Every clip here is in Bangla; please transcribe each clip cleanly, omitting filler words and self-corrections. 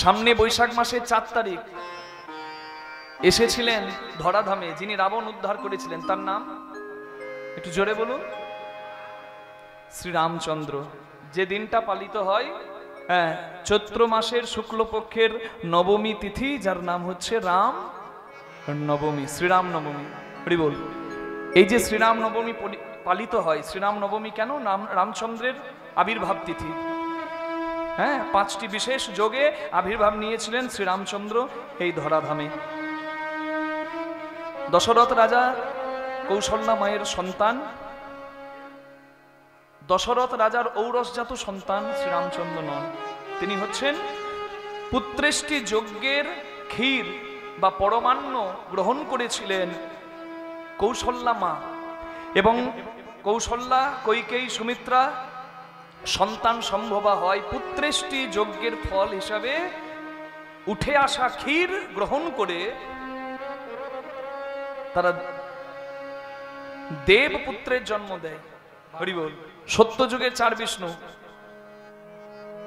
সামনে বৈশাখ মাসের 4 তারিখ এসেছিলেন ধরাধামে, যিনি রাবণ উদ্ধার করেছিলেন, তার নাম একটু জোরে বলুন, শ্রীরামচন্দ্র। যে দিনটা পালিত হয় চৈত্র মাসের শুক্লপক্ষের নবমী তিথি, যার নাম হচ্ছে রাম নবমী, শ্রীরাম নবমী। হরি বল। এই যে শ্রীরাম নবমী পালিত হয়, শ্রীরাম নবমী কেন? রামচন্দ্রের আবির্ভাব তিথি। 5টি বিশেষ যোগে আবির্ভাব নিয়েছিলেন শ্রীরামচন্দ্র এই ধরাধামে। দশরথ রাজা কৌশল্যা মায়ের সন্তান, দশরথ রাজার ঔরসজাত সন্তান শ্রীরামচন্দ্র নন, তিনি হচ্ছেন পুত্রেষ্টি যজ্ঞের ক্ষীর বা পরমান্ন গ্রহণ করেছিলেন কৌশল্যা মা, এবং কৌশল্যা কৈকেয়ী সুমিত্রা সন্তান সম্ভবা হয় পুত্রেষ্টি যজ্ঞের ফল হিসাবে উঠে আসা ক্ষীর গ্রহণ করে তারা দেব পুত্রের জন্ম দেয়। হরি বল। সত্যযুগে 4 বিষ্ণু,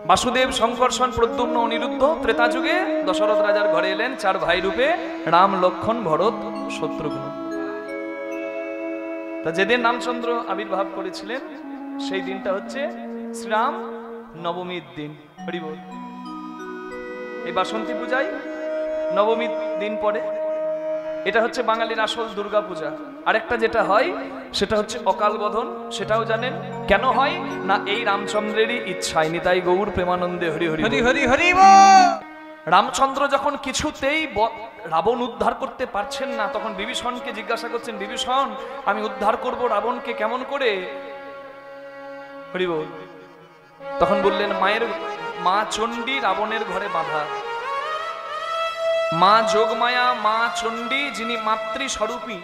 বাসুদেব, শঙ্কর্ষণ, প্রদ্যুম্ন, অনিরুদ্ধ। ত্রেতা যুগে দশরথ রাজার ঘরে এলেন 4 ভাই রূপে, রাম, লক্ষ্মণ, ভরত, শত্রুঘ্ন। তা যেদিন রামচন্দ্র আবির্ভাব করেছিলেন সেই দিনটা হচ্ছে শ্রীরাম নবমীর দিন। হরি বল। এই বাসন্তী পূজায় নবমীর দিন পরে, এটা হচ্ছে বাঙালির আসল দুর্গা পূজা। আরেকটা যেটা হয় সেটা হচ্ছে অকাল বোধন, সেটাও জানেন কেন হয় না? এই রামচন্দ্রেরই ইচ্ছায়। নিতাই গৌর প্রেমানন্দে হরি হরি হরি হরি হরি। রামচন্দ্র যখন কিছুতেই রাবণ উদ্ধার করতে পারছেন না, তখন বিভীষণকে জিজ্ঞাসা করছেন, বিভীষণ আমি উদ্ধার করব রাবণকে কেমন করে? হরি বল। তখন বললেন, মা চণ্ডী রাবণের ঘরে বাঁধা, মা যোগমায়া, মা চণ্ডী যিনি মাতৃস্বরূপী,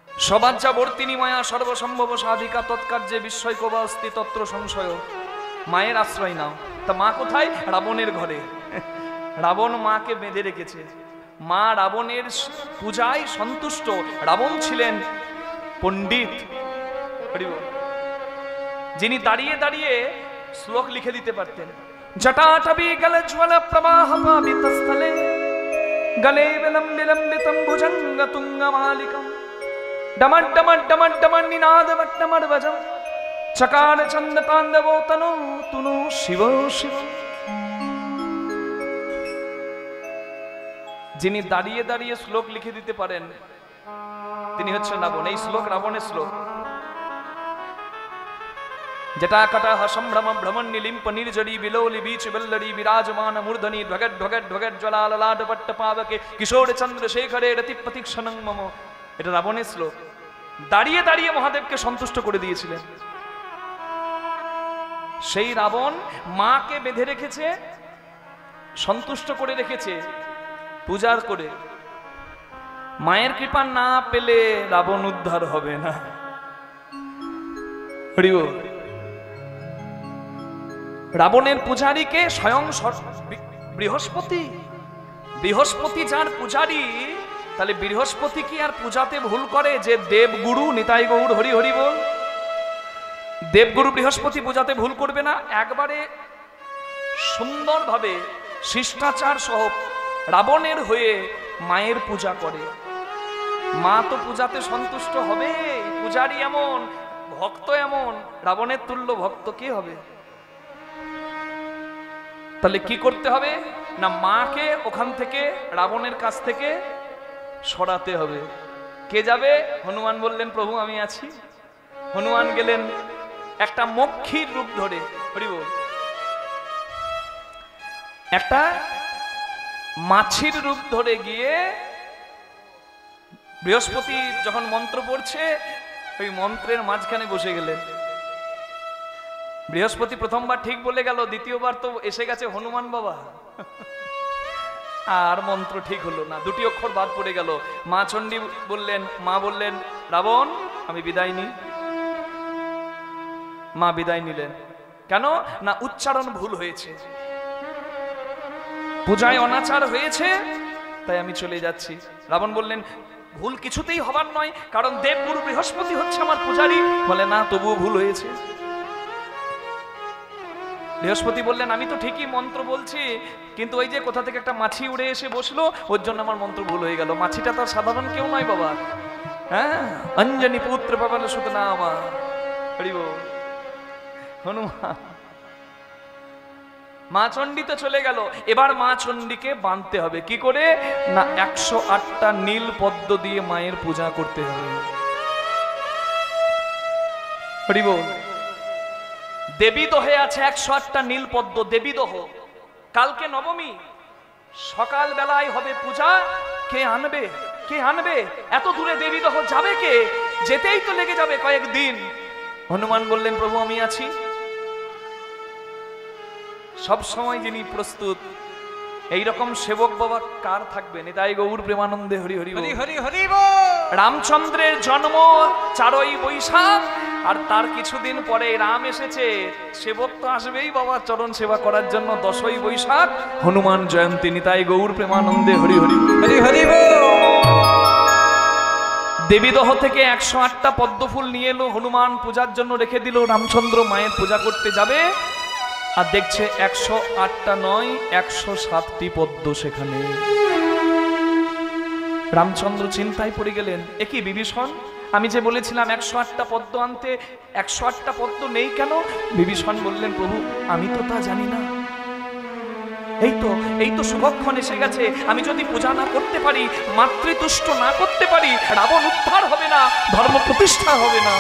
সবাজ্যাবর্তিনী মায়া, সর্বসম্ভব সাধিকা, তৎকার্যে বিস্ময়কবা অস্তি তত্র সংশয়। মায়ের আশ্রয় নাও। তা মা কোথায়? রাবণের ঘরে। রাবণ মাকে বেঁধে রেখেছে। মা রাবণের পূজায় সন্তুষ্ট। রাবণ ছিলেন পণ্ডিত, যিনি দাঁড়িয়ে দাঁড়িয়ে শ্লোক লিখে দিতে পারতেন। জটাটবি গল জ্বল প্রবাহ পাবিতস্থলে, গলে বিলম্বিতম ভুজঙ্গ তুঙ্গমালিকম, ডমট ডমট ডমট ডমট নিনাদ বট্টমর বজম, চকার চন্দ তাণ্ডব তনু তুনু শিব শিব। যিনি দাঁড়িয়ে দাঁড়িয়ে শ্লোক লিখে দিতে পারেন তিনি হচ্ছেন রাবণ। এই শ্লোক রাবণের শ্লোক। जटाकटा सम्भ्रम भ्रमण निलिंप निर्जरी बिलोली बीच बल्लरी विराजमान मूर्धनि ध्वगट ध्वगट ध्वगट ज्वलाल लाड पट्ट पावके किशोर चंद्रशेखरे रतिपति क्षणं मम। এটা রাবণের শ্লোক। দাঁড়িয়ে দাঁড়িয়ে মহাদেবকে সন্তুষ্ট করে দিয়েছিলেন। সেই রাবণ মাকে বেঁধে রেখেছে, সন্তুষ্ট করে রেখেছে পূজার করে। মায়ের কৃপা না পেলে রাবণ উদ্ধার হবে না। হরি বল। রাবণের পূজারীকে স্বয়ং বৃহস্পতি। বৃহস্পতি যার পূজারী, তাহলে বৃহস্পতি কি আর পূজাতে ভুল করে? যে দেবগুরু, নিতাই গৌর হরি হরি বল। দেবগুরু বৃহস্পতি পূজাতে ভুল করবে না। একবারে সুন্দরভাবে শিষ্টাচার সহ রাবণের হয়ে মায়ের পূজা করে। মা তো পূজাতে সন্তুষ্ট হবে। পূজারী এমন, ভক্ত এমন, রাবণের তুল্য ভক্ত কে হবে? তাহলে কি করতে হবে না? মাকে ওখান থেকে, রাবণের কাছ থেকে সরাতে হবে। কে যাবে? হনুমান বললেন, প্রভু আমি আছি। হনুমান গেলেন একটা মক্ষীর রূপ ধরে। হরি বল। একটা মাছির রূপ ধরে গিয়ে বৃহস্পতি যখন মন্ত্র পড়ছে ওই মন্ত্রের মাঝখানে বসে গেলেন। বৃহস্পতি প্রথমবার ঠিক বলে গেল, দ্বিতীয়বার তো এসে গেছে হনুমান বাবা, আর মন্ত্র ঠিক হলো না, 2টি অক্ষর বাদ পড়ে গেল। মা চণ্ডী বললেন, মা বললেন, রাবণ আমি বিদায় নিই। মা বিদায় নিলেন। কেন না? উচ্চারণ ভুল হয়েছে, পূজায় অনাচার হয়েছে, তাই আমি চলে যাচ্ছি। রাবণ বললেন, ভুল কিছুতেই হবার নয়, কারণ দেবগুরু বৃহস্পতি হচ্ছে আমার পূজারী। বলে না, তবুও ভুল হয়েছে। বৃহস্পতি বললেন আমি তো ঠিকই মন্ত্র বলছি, কিন্তু ওই যে কোথা থেকে একটা মাছি উড়ে এসে বসলো, ওর জন্য আমার মন্ত্র ভুল হয়ে গেল। মাছিটা তো সাধারণ কেউ নয় বাবা, হ্যাঁ, অঞ্জনী পুত্র পাবন সুত নামা। হনুমান মা চণ্ডী তো চলে গেল, এবার মা চণ্ডীকে বাঁধতে হবে কি করে না, 108টা নীল পদ্ম দিয়ে মায়ের পূজা করতে হবে। হরি বল। দেবী দোহে আছে 108টা নীল পদ্ম, দেবী দোহ। কালকে নবমী, সকাল বেলায় হবে পূজা। কে আনবে, কে আনবে? এত দূরে দেবী দোহ যাবে কে? যেতেই তো লেগে যাবে কয়েকদিন। হনুমান বললেন প্রভু আমি আছি। সব সময় যিনি প্রস্তুত, এইরকম সেবক বাবা কার থাকবেন? এটাই গৌর প্রেমানন্দে হরি হরি হরি হরি হরি বল। রামচন্দ্রের জন্ম 4ই বৈশাখ, আর তার কিছুদিন পরে রাম এসেছে। সেবক তো আসবেই বাবা চরণ সেবা করার জন্য। 10ই বৈশাখ হনুমান জয়ন্তী। নিতাই গৌর প্রেমানন্দে হরি হরি হরি হরি বল। দেবীদহ থেকে 108টা পদ্ম ফুল নিয়ে এলো, হনুমান পূজার জন্য রেখে দিল। রামচন্দ্র মায়ের পূজা করতে যাবে, আর দেখছে 108টা নয় 107টি পদ্ম সেখানে। রামচন্দ্র চিন্তায় পড়ে গেলেন, এ কি বিভীষণ, আমি যে বলেছিলাম 108টা পদ্ম আনতে, 108টা পদ্ম নেই কেন? বিভীষণ বললেন প্রভু আমি তো তা জানি না। এই তো শুভক্ষণ এসে গেছে। আমি যদি পূজা না করতে পারি, মাতৃতুষ্ট না করতে পারি, রাবণ উদ্ধার হবে না, ধর্ম প্রতিষ্ঠা হবে না।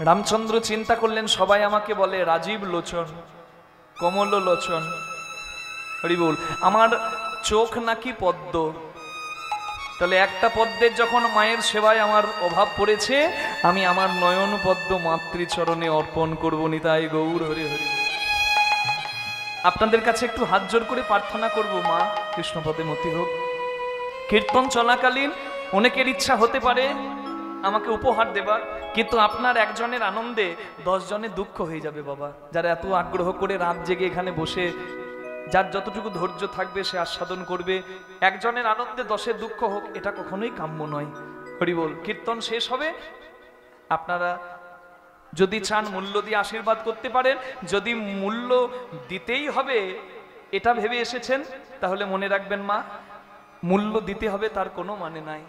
রামচন্দ্র চিন্তা করলেন, সবাই আমাকে বলে রাজীব লোচন, কমল লোচন, হরি বল, আমার চোখ নাকি পদ্ম। তাহলে একটা পদ্মের যখন মায়ের সেবায় আমার অভাব পড়েছে, আমি আমার নয়ন পদ্ম মাতৃচরণে অর্পণ করব। নিতাই গৌর হরি হরি। আপনাদের কাছে একটু হাত জোর করে প্রার্থনা করব, মা কৃষ্ণপদে মতি হোক। কীর্তন চলাকালীন অনেকের ইচ্ছা হতে পারে আমাকে উপহার দেবার, কিন্তু আপনার একজনের আনন্দে 10 জনের দুঃখ হয়ে যাবে বাবা। যারা এত আগ্রহ করে রাত জেগে এখানে বসে, যার যতটুকু ধৈর্য থাকবে সে আস্বাদন করবে। একজনের আনন্দে 10-এর দুঃখ হোক, এটা কখনোই কাম্য নয়। হরি বল। কীর্তন শেষ হবে, আপনারা যদি চান মূল্য দিয়ে আশীর্বাদ করতে পারেন। যদি মূল্য দিতেই হবে এটা ভেবে এসেছেন, তাহলে মনে রাখবেন মা, মূল্য দিতে হবে তার কোনো মানে নাই।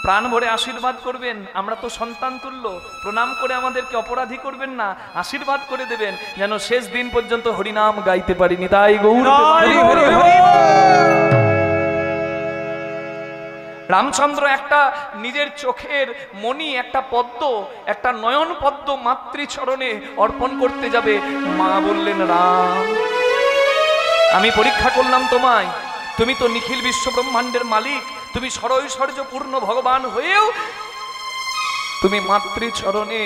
প্রাণ ভরে আশীর্বাদ করবেন, আমরা তো সন্তান তুল্য, প্রণাম করে আমাদেরকে অপরাধী করবেন না, আশীর্বাদ করে দেবেন যেন শেষ দিন পর্যন্ত হরিনাম গাইতে পারিনি। তাই গৌর রামচন্দ্র একটা নিজের চোখের মণি, একটা পদ্ম, একটা নয়ন পদ্ম মাতৃচরণে অর্পণ করতে যাবে। মা বললেন রাম আমি পরীক্ষা করলাম তোমায়, তুমি তো নিখিল বিশ্ব ব্রহ্মাণ্ডের মালিক, তুমি সরৈশ্বর্য পূর্ণ ভগবান হয়েও তুমি মাতৃচরণে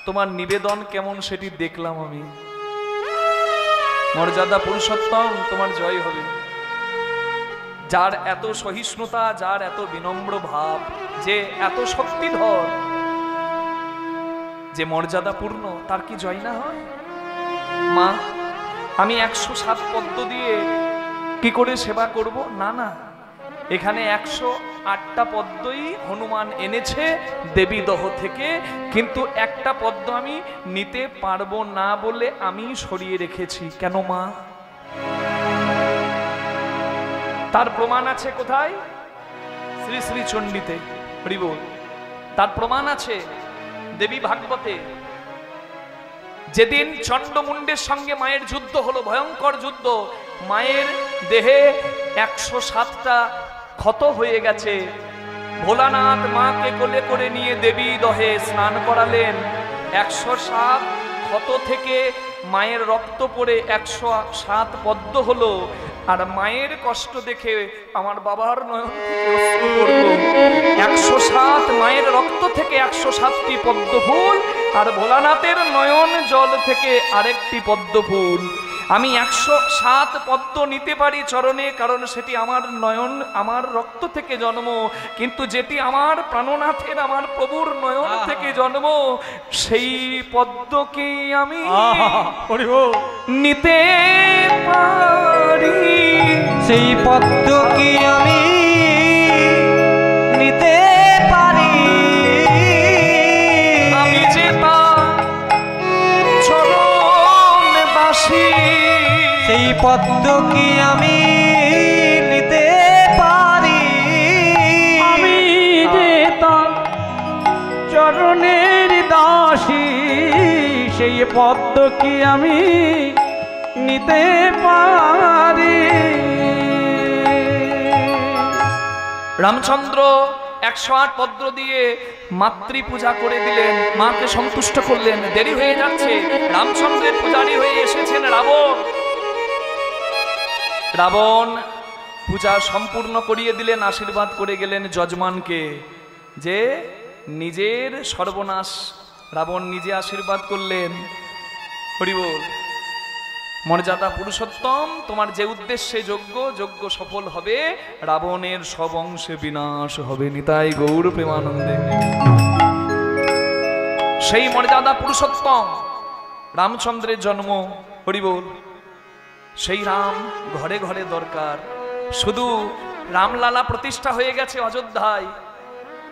তোমার নিবেদন কেমন সেটি দেখলাম আমি। মর্যাদা পুরুষোত্তম তোমার জয় হবে। যার এত সহিষ্ণুতা, যার এত বিনম্র ভাব, যে এত শক্তিধর, যে মর্যাদাপূর্ণ, তার কি জয় না হয়? মা আমি 107 পদ্ম দিয়ে কি করে সেবা করব? না না, এখানে 108টা পদ্মই হনুমান এনেছে দেবীদহ থেকে, কিন্তু একটা পদ্ম আমি নিতে পারবো না বলে আমি সরিয়ে রেখেছি। কেন মা? তার প্রমাণ আছে কোথায়? শ্রী শ্রী চণ্ডীতে। হরি বল। তার প্রমাণ আছে দেবী ভাগবতে। যেদিন চণ্ডমুণ্ডের সঙ্গে মায়ের যুদ্ধ হলো, ভয়ঙ্কর যুদ্ধ, মায়ের দেহে 107টা ক্ষত হয়ে গেছে। ভোলানাথ মাকে কোলে করে নিয়ে দেবী দহে স্নান করালেন। 107 ক্ষত থেকে মায়ের রক্ত পড়ে 107 পদ্ম হলো। আর মায়ের কষ্ট দেখে আমার বাবার নয়ন থেকে অশ্রু পড়ল। 107 মায়ের রক্ত থেকে 107টি পদ্ম ফুল, আর ভোলানাথের নয়ন জল থেকে আরেকটি পদ্ম ফুল। আমি 107 পদ্ম নিতে পারি চরণে, কারণ সেটি আমার নয়ন, আমার রক্ত থেকে জন্ম। কিন্তু যেটি আমার প্রাণনাথের, আমার প্রভুর নয়ন থেকে জন্ম, সেই পদ্মকে আমি নিতে পারি, সেই পদ্মকে আমি পদ্ম কি আমি নিতে পারি? আমি যে তার চরণের দাসী, সেই পদ্ম কি আমি নিতে পারি? রামচন্দ্র 108 পদ্ম দিয়ে মাতৃ পূজা করে দিলেন, মাকে সন্তুষ্ট করলেন। দেরি হয়ে যাচ্ছে, রামচন্দ্রের পূজারী হয়ে এসেছেন রাবণ। রাবণ পূজা সম্পূর্ণ করিয়ে দিলেন, আশীর্বাদ করে গেলেন যজমানকে যে নিজের সর্বনাশ। রাবণ নিজে আশীর্বাদ করলেন। হরি বল। মর্যাদা পুরুষোত্তম, তোমার যে উদ্দেশ্যে যজ্ঞ সফল হবে, রাবণের সব অংশে বিনাশ হবে। নিতাই গৌর প্রেমানন্দে। সেই মর্যাদা পুরুষোত্তম রামচন্দ্রের জন্ম। হরি বল। সেই রাম ঘরে ঘরে দরকার। শুধু রামলালা প্রতিষ্ঠা হয়ে গেছে অযোধ্যায়,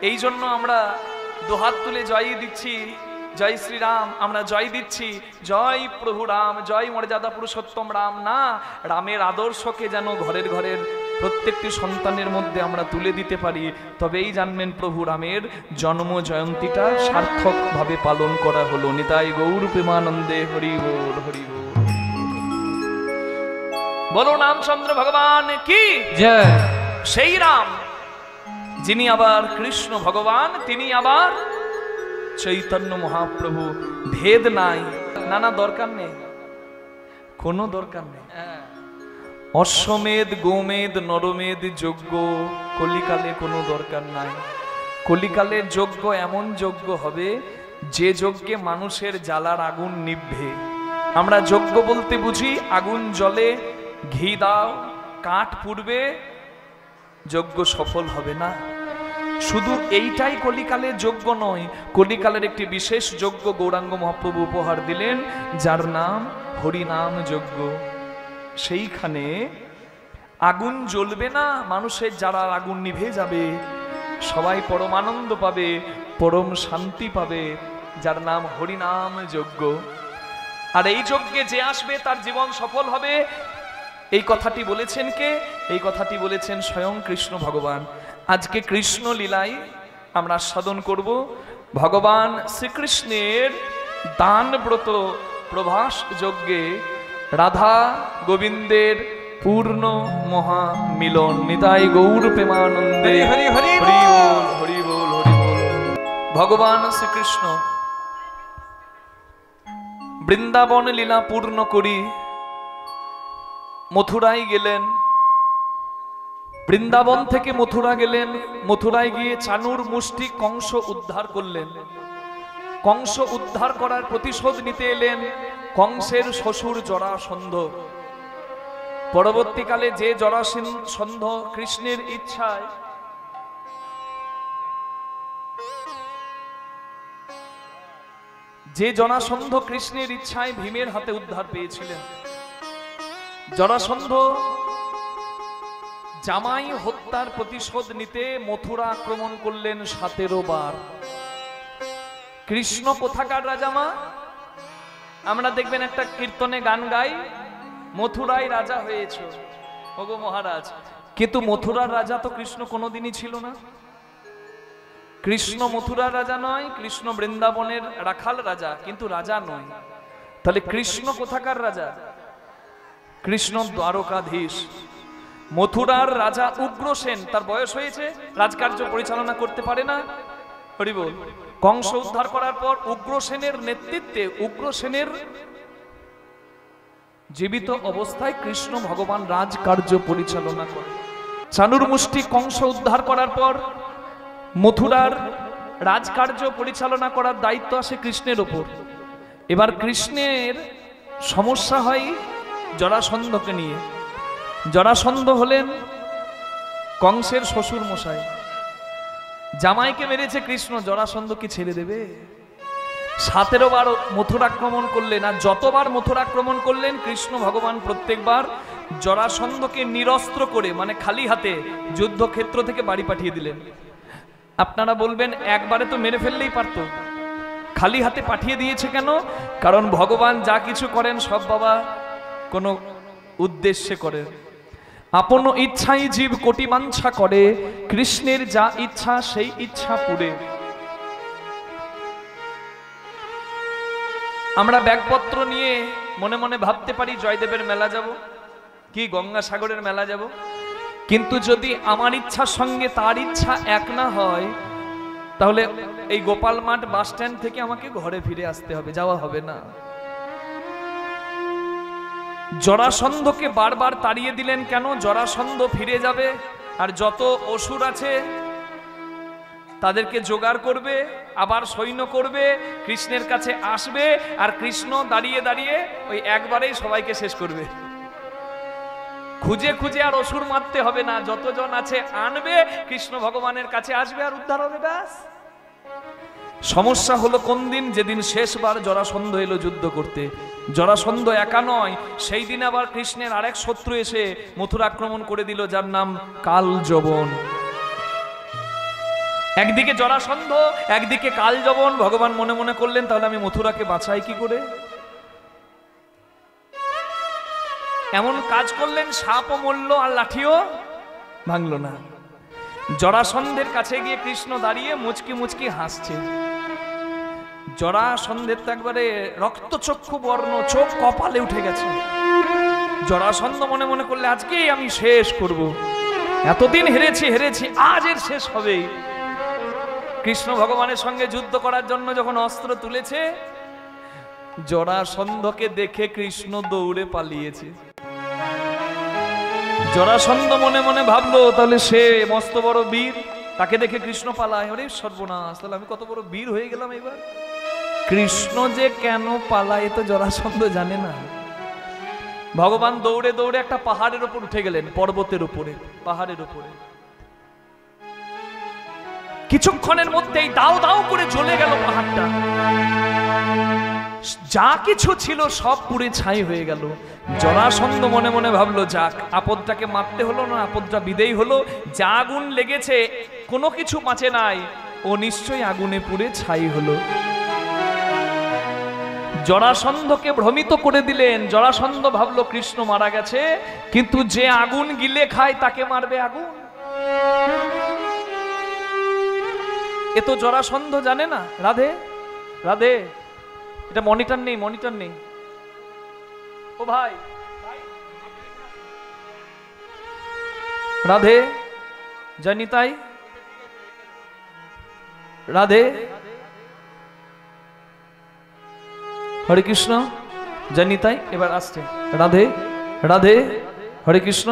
এই জন্য আমরা দুহাত তুলে জয় দিচ্ছি, জয় শ্রীরাম। আমরা জয় দিচ্ছি, জয় প্রভু রাম, জয় মর্যাদা পুরুষোত্তম রাম। না, রামের আদর্শকে যেন ঘরের ঘরের প্রত্যেকটি সন্তানের মধ্যে আমরা তুলে দিতে পারি, তবেই জানবেন প্রভু রামের জন্ম জয়ন্তীটা সার্থকভাবে পালন করা হলো। নিতাই গৌর প্রেমানন্দে। হরি বল, হরি বল। বলো রামচন্দ্র ভগবান কি জয়। সেই রাম যিনি আবার কৃষ্ণ ভগবান, তিনি আবার চৈতন্য মহাপ্রভু। ভেদ নাই, নানা দরকার নেই, কোনো দরকার নেই। অশ্বমেধ, গোমেধ, নরমেধ যজ্ঞ কলিকালে কোনো দরকার নাই। কলিকালের যজ্ঞ এমন যজ্ঞ হবে যে যজ্ঞে মানুষের জ্বালার আগুন নিভবে। আমরা যজ্ঞ বলতে বুঝি আগুন জ্বলে, ঘি দাও, কাঠ পুড়বে, যজ্ঞ সফল হবে না। শুধু এইটাই কলিকালের যজ্ঞ নয়, কলিকালের একটি বিশেষ যজ্ঞ গৌরাঙ্গ মহাপ্রভু উপহার দিলেন, যার নাম হরিনাম যজ্ঞ। সেইখানে আগুন জ্বলবে না, মানুষের যারা আগুন নিভে যাবে, সবাই পরমানন্দ পাবে, পরম শান্তি পাবে, যার নাম হরিনাম যজ্ঞ। আর এই যজ্ঞে যে আসবে তার জীবন সফল হবে। এই কথাটি বলেছেন কে? এই কথাটি বলেছেন স্বয়ং কৃষ্ণ ভগবান। আজকে কৃষ্ণ লীলায় আমরা আস্বাদন করব ভগবান শ্রীকৃষ্ণের দান ব্রত প্রভাস যজ্ঞে রাধা গোবিন্দের পূর্ণ মহা মিলন। নিতাই গৌর প্রেমানন্দে। হরি হরি হরি বল, হরি বল, হরি বল। ভগবান শ্রীকৃষ্ণ বৃন্দাবন লীলা পূর্ণ করি মথুরায় গেলেন। বৃন্দাবন থেকে মথুরা গেলেন, মথুরায় গিয়ে চানুর মুষ্টি কংস উদ্ধার করলেন। কংস উদ্ধার করার প্রতিশোধ নিতে এলেন কংসের শ্বশুর জরাসন্ধ। পরবর্তীকালে যে জরাসন্ধ কৃষ্ণের ইচ্ছায় কৃষ্ণের ইচ্ছায় ভীমের হাতে উদ্ধার পেয়েছিলেন। জরাসন্ধ জামাই হত্যার প্রতিশোধ নিতে মথুরা আক্রমণ করলেন 17 বার। কৃষ্ণ কোথাকার রাজা মা? আমরা দেখবেন একটা কীর্তনে গান গাই, মথুরায় রাজা হয়েছে ওগো মহারাজ। কিন্তু মথুরার রাজা তো কৃষ্ণ কোনোদিনই ছিল না। কৃষ্ণ মথুরার রাজা নয়, কৃষ্ণ বৃন্দাবনের রাখাল রাজা, কিন্তু রাজা নয়। তাহলে কৃষ্ণ কোথাকার রাজা? কৃষ্ণ দ্বারকাধীশ। মথুরার রাজা উগ্রসেন, তার বয়স হয়েছে, রাজকার্য পরিচালনা করতে পারে না। হরি বল। কংস উদ্ধার করার পর উগ্রসেনের নেতৃত্বে, উগ্রসেনের জীবিত অবস্থায় কৃষ্ণ ভগবান রাজকার্য পরিচালনা করে। চানুর মুষ্টি কংস উদ্ধার করার পর মথুরার রাজকার্য পরিচালনা করার দায়িত্ব আসে কৃষ্ণের ওপর। এবার কৃষ্ণের সমস্যা হয় জরাসন্ধকে নিয়ে। জরাসন্ধ হলেন কংসের শ্বশুর মশাই। জামাইকে মেরেছে কৃষ্ণ, জরাসন্ধ কি ছেড়ে দেবে? 17 বার মথুরা আক্রমণ করলেন, আর যতবার মথুরা আক্রমণ করলেন কৃষ্ণ ভগবান প্রত্যেকবার জরাসন্ধকে নিরস্ত্র করে, মানে খালি হাতে যুদ্ধক্ষেত্র থেকে বাড়ি পাঠিয়ে দিলেন। আপনারা বলবেন একবারে তো মেরে ফেললেই পারত, খালি হাতে পাঠিয়ে দিয়েছে কেন? কারণ ভগবান যা কিছু করেন সব বাবা কোনো উদ্দেশ্যে করে। আপন ইচ্ছাই জীব কোটি বাঞ্ছা করে, কৃষ্ণের যা ইচ্ছা সেই ইচ্ছা পুরে। আমরা ব্যাগপত্র নিয়ে মনে মনে ভাবতে পারি জয়দেবের মেলা যাব, কি গঙ্গাসাগরের মেলা যাব, কিন্তু যদি আমার ইচ্ছার সঙ্গে তার ইচ্ছা এক না হয়, তাহলে এই গোপাল মাঠ বাস স্ট্যান্ড থেকে আমাকে ঘরে ফিরে আসতে হবে, যাওয়া হবে না। জরাসন্ধকে বারবার তাড়িয়ে দিলেন কেন? জরাসন্ধ ফিরে যাবে, আর যত অসুর আছে তাদেরকে জোগাড় করবে, আবার সৈন্য করবে, কৃষ্ণের কাছে আসবে, আর কৃষ্ণ দাঁড়িয়ে দাঁড়িয়ে ওই একবারেই সবাইকে শেষ করবে। খুঁজে খুঁজে আর অসুর মারতে হবে না, যতজন আছে আনবে, কৃষ্ণ ভগবানের কাছে আসবে আর উদ্ধার হবে, ব্যাস। সমস্যা হলো কোন দিন? যেদিন শেষবার জরাসন্ধ এলো যুদ্ধ করতে। জরাসন্ধ একা নয়, সেই দিন আবার কৃষ্ণের আরেক শত্রু এসে মথুরা আক্রমণ করে দিল, যার নাম কালযবন। একদিকে জরাসন্ধ, একদিকে কালযবন। ভগবান মনে মনে করলেন, তাহলে আমি মথুরাকে বাঁচাই কি করে? এমন কাজ করলেন, সাপও মরল আর লাঠিও ভাঙল না। জরাসন্ধের কাছে গিয়ে কৃষ্ণ দাঁড়িয়ে মুচকি মুচকি হাসছে। জরাসন্ধের তো একবারে রক্তচক্ষু বর্ণ, চোখ কপালে উঠে গেছে। জরাসন্ধ মনে মনে করলে, আজকেই আমি শেষ করব, এতদিন হেরেছি হেরেছি, আজ এর শেষ হবে। কৃষ্ণ ভগবানের সঙ্গে যুদ্ধ করার জন্য যখন অস্ত্র তুলেছে, জরাসন্ধকে দেখে কৃষ্ণ দৌড়ে পালিয়েছে। জরাসন্ধ মনে মনে ভাবলো, তাহলে সে মস্ত বড় বীর, তাকে দেখে কৃষ্ণ পালায়। ওরে সর্বনাশ, তাহলে আমি কত বড় বীর হয়ে গেলাম এবার। কৃষ্ণ যে কেন পালায় তো জরাসন্ধ জানে না। ভগবান দৌড়ে দৌড়ে একটা পাহাড়ের উপর উঠে গেলেন, পর্বতের উপরে, পাহাড়ের উপরে। কিছুক্ষণের মধ্যেই দাও দাও করে জ্বলে গেল পাহাড়টা। যা কিছু ছিল সব পুড়ে ছাই হয়ে গেল। জরাসন্ধ মনে মনে ভাবলো, যাক, আপদটাকে মারতে হলো না, আপদটা বিদেয় হলো। যা আগুন লেগেছে কোনো কিছু বাঁচে নাই, ও নিশ্চয়ই আগুনে পুড়ে ছাই হলো। জরাসন্ধকে ভ্রমিত করে দিলেন। জরাসন্ধ ভাবলো কৃষ্ণ মারা গেছে, কিন্তু যে আগুন গিলে খায় তাকে মারবে আগুন। এ তো জরাসন্ধ জানে না। রাধে রাধে, এটা মনিটর নেই, মনিটর নেই। ও ভাই, রাধে, জানিতাই, রাধে, হরে কৃষ্ণ, জানিতাই। এবার আসছে, রাধে রাধে, হরে কৃষ্ণ।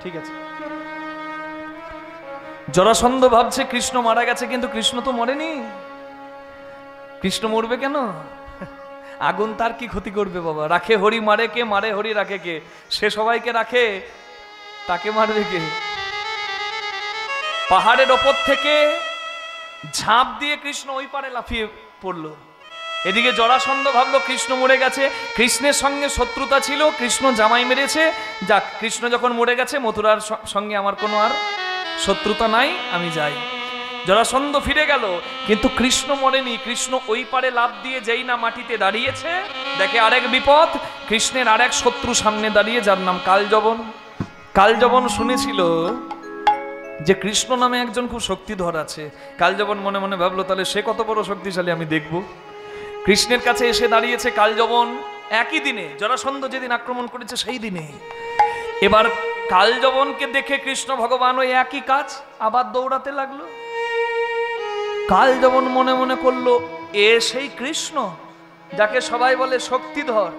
ঠিক আছে। জরাসন্ধ ভাবছে কৃষ্ণ মারা গেছে, কিন্তু কৃষ্ণ তো মরেনি। কৃষ্ণ মরবে কেন? আগুন তার কি ক্ষতি করবে বাবা? রাখে হরি মারে কে, মারে হরি রাখে কে? সে সবাইকে রাখে, তাকে মারবে কে? পাহাড়ের ওপর থেকে ঝাঁপ দিয়ে কৃষ্ণ ওই পারে লাফিয়ে পড়লো। এদিকে জরাসন্ধ ভাবলো কৃষ্ণ মরে গেছে, কৃষ্ণের সঙ্গে শত্রুতা ছিল, কৃষ্ণ জামাই মেরেছে, যাক, কৃষ্ণ যখন মরে গেছে, মথুরার সঙ্গে আমার কোনো আর শত্রুতা নাই, আমি যাই। জরাসন্ধ ফিরে গেল, কিন্তু কৃষ্ণ মরেনি। কৃষ্ণ ওই পারে লাফ দিয়ে যেই না মাটিতে দাঁড়িয়েছে, দেখে আরেক বিপদ, কৃষ্ণের আরেক শত্রু সামনে দাঁড়িয়ে, যার নাম কালযবন। কালযবন শুনেছিল যে কৃষ্ণ নামে একজন খুব শক্তিধর আছে। কালযবন মনে মনে ভাবলো, তাহলে সে কত বড় শক্তিশালী আমি দেখব। কৃষ্ণের কাছে এসে দাঁড়িয়েছে কালযবন। একই দিনে, জরাসন্ধ যেদিন আক্রমণ করেছে সেই দিনে। এবার কালযবনকে দেখে কৃষ্ণ ভগবান ওই একই কাজ আবার দৌড়াতে লাগলো। কালযবন মনে মনে করলো, এ সেই কৃষ্ণ যাকে সবাই বলে শক্তিধর,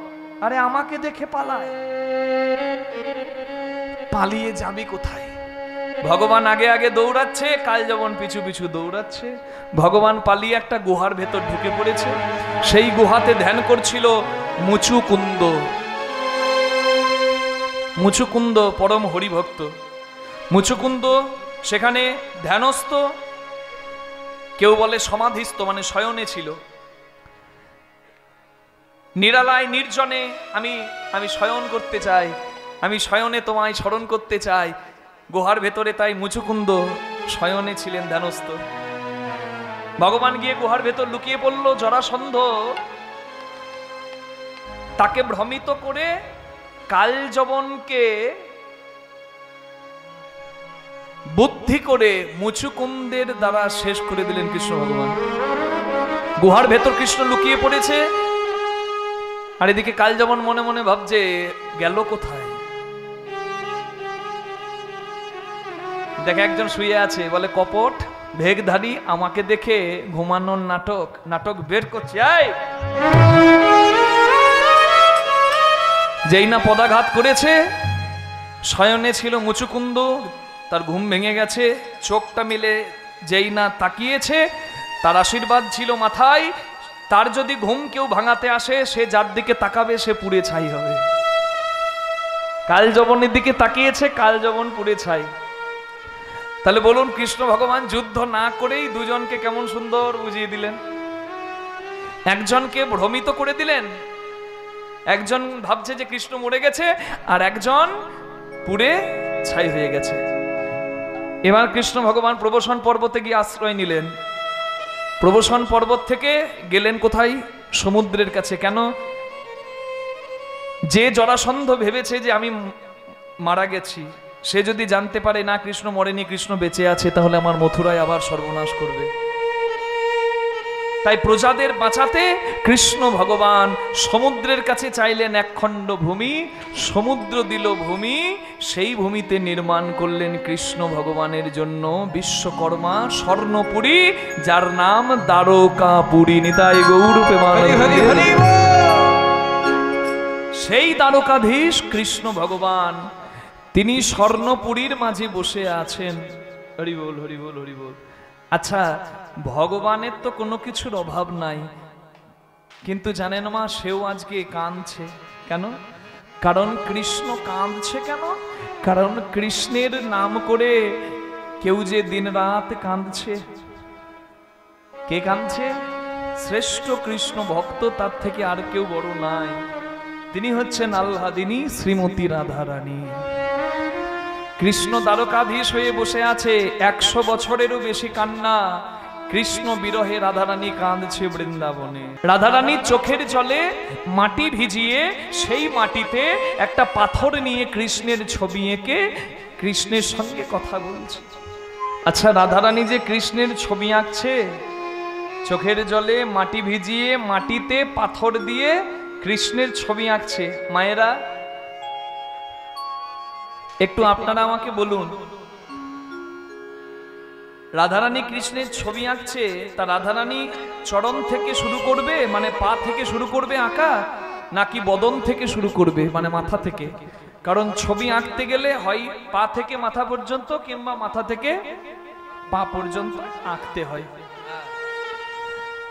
আরে আমাকে দেখে পালায়। পালিয়ে যাবি কোথায়? ভগবান আগে আগে দৌড়াচ্ছে, কালযবন পিছু পিছু দৌড়াচ্ছে। ভগবান পালিয়ে একটা গুহার ভেতর ঢুকে পড়েছে। সেই গুহাতে ধ্যান করছিল মুচুকুন্দ। মুচুকুন্দ পরম হরিভক্ত। মুচুকুন্দ সেখানে ধ্যানস্থ, কেউ বলে সমাধিস্থ, মানে শয়নে ছিল। নিরালায় নির্জনে আমি শয়ন করতে চাই, আমি শয়নে তোমায় স্মরণ করতে চাই। গুহার ভেতরে তাই মুচুকুন্দ শয়নে ছিলেন, ধ্যানস্থ। ভগবান গিয়ে গুহার ভেতর লুকিয়ে পড়ল। জরাসন্ধ তাকে ভ্রমিত করে কালযবনকে বুদ্ধি করে মুচুকুন্দের দ্বারা শেষ করে দিলেন কৃষ্ণ ভগবান। গুহার ভেতর কৃষ্ণ লুকিয়ে পড়েছে, আর এদিকে কালযবন মনে মনে ভাবছে গেল কোথায়। দেখে একজন শুয়ে আছে, বলে কপট ভেগধারী, আমাকে দেখে ঘুমানোর নাটক বের করছে। যেই না পদাঘাত করেছে, শয়নে ছিল মুচুকুন্দ, তার ঘুম ভেঙে গেছে, চোখটা মিলে যেই না তাকিয়েছে, তার আশীর্বাদ ছিল মাথায়। তার যদি ঘুম কেউ ভাঙাতে আসে, সে যার দিকে তাকাবে সে পুড়ে ছাই হবে। কালযবনের দিকে তাকিয়েছে, কালযবন পুড়ে ছাই। তাহলে বলুন, কৃষ্ণ ভগবান যুদ্ধ না করেই দুজনকে কেমন সুন্দর বুঝিয়ে দিলেন। একজনকে ভ্রমিত করে দিলেন, একজন ভাবছে যে কৃষ্ণ মরে গেছে, আর একজন পুড়ে ছাই হয়ে গেছে। এবার কৃষ্ণ ভগবান প্রবসন পর্বতে গিয়ে আশ্রয় নিলেন। প্রবসন পর্বত থেকে গেলেন কোথায়? সমুদ্রের কাছে। কেন? যে জরাসন্ধ ভেবেছে যে আমি মারা গেছি, সে যদি জানতে পারে না কৃষ্ণ মরেনি, কৃষ্ণ বেঁচে আছে, তাহলে আমার মথুরায় আবার সর্বনাশ করবে। তাই প্রজাদের বাঁচাতে কৃষ্ণ ভগবান সমুদ্রের কাছে চাইলেন একখণ্ড ভূমি, সমুদ্র দিল ভূমি, সেই ভূমিতে নির্মাণ করলেন কৃষ্ণ ভগবানের জন্য বিশ্বকর্মা স্বর্ণপুরী, যার নাম দ্বারকাপুরী। নিতাই গৌর প্রেমানন্দে। সেই দ্বারকাধীশ কৃষ্ণ ভগবান, তিনি স্বর্ণপুরীর মাঝে বসে আছেন। হরি বল, হরি বল, হরি বল। আচ্ছা, ভগবানের তো কোনো কিছুর অভাব নাই, কিন্তু জানেন মা, সেও আজকে কাঁদছে। কেন? কারণ কৃষ্ণ কাঁদছে কেন? কারণ কৃষ্ণের নাম করে কেউ যে দিন রাত কাঁদছে। কে কাঁদছে? শ্রেষ্ঠ কৃষ্ণ ভক্ত, তার থেকে আর কেউ বড় নাই। তিনি হচ্ছেন আহ্লাদিনী শ্রীমতী রাধারানী। কৃষ্ণ দ্বারকাধীশ হয়ে বসে আছে, 100 বছরেরও বেশি কান্না। কৃষ্ণ বিরহে রাধারানী কাঁদছে বৃন্দাবনে। রাধারানী চোখের জলে মাটি ভিজিয়ে সেই মাটিতে একটা পাথর নিয়ে কৃষ্ণের ছবি এঁকে কৃষ্ণের সঙ্গে কথা বলছে। আচ্ছা, রাধারানী যে কৃষ্ণের ছবি আঁকছে, চোখের জলে মাটি ভিজিয়ে মাটিতে পাথর দিয়ে কৃষ্ণের ছবি আঁকছে। মায়েরা, একটু আপনারা আমাকে বলুন, রাধারানী কৃষ্ণের ছবি আঁকছে, তা রাধারানী চরণ থেকে শুরু করবে, মানে পা থেকে শুরু করবে আঁকা, নাকি বদন থেকে শুরু করবে, মানে মাথা থেকে? কারণ ছবি আঁকতে গেলে হয় পা থেকে মাথা পর্যন্ত, কিংবা মাথা থেকে পা পর্যন্ত আঁকতে হয়।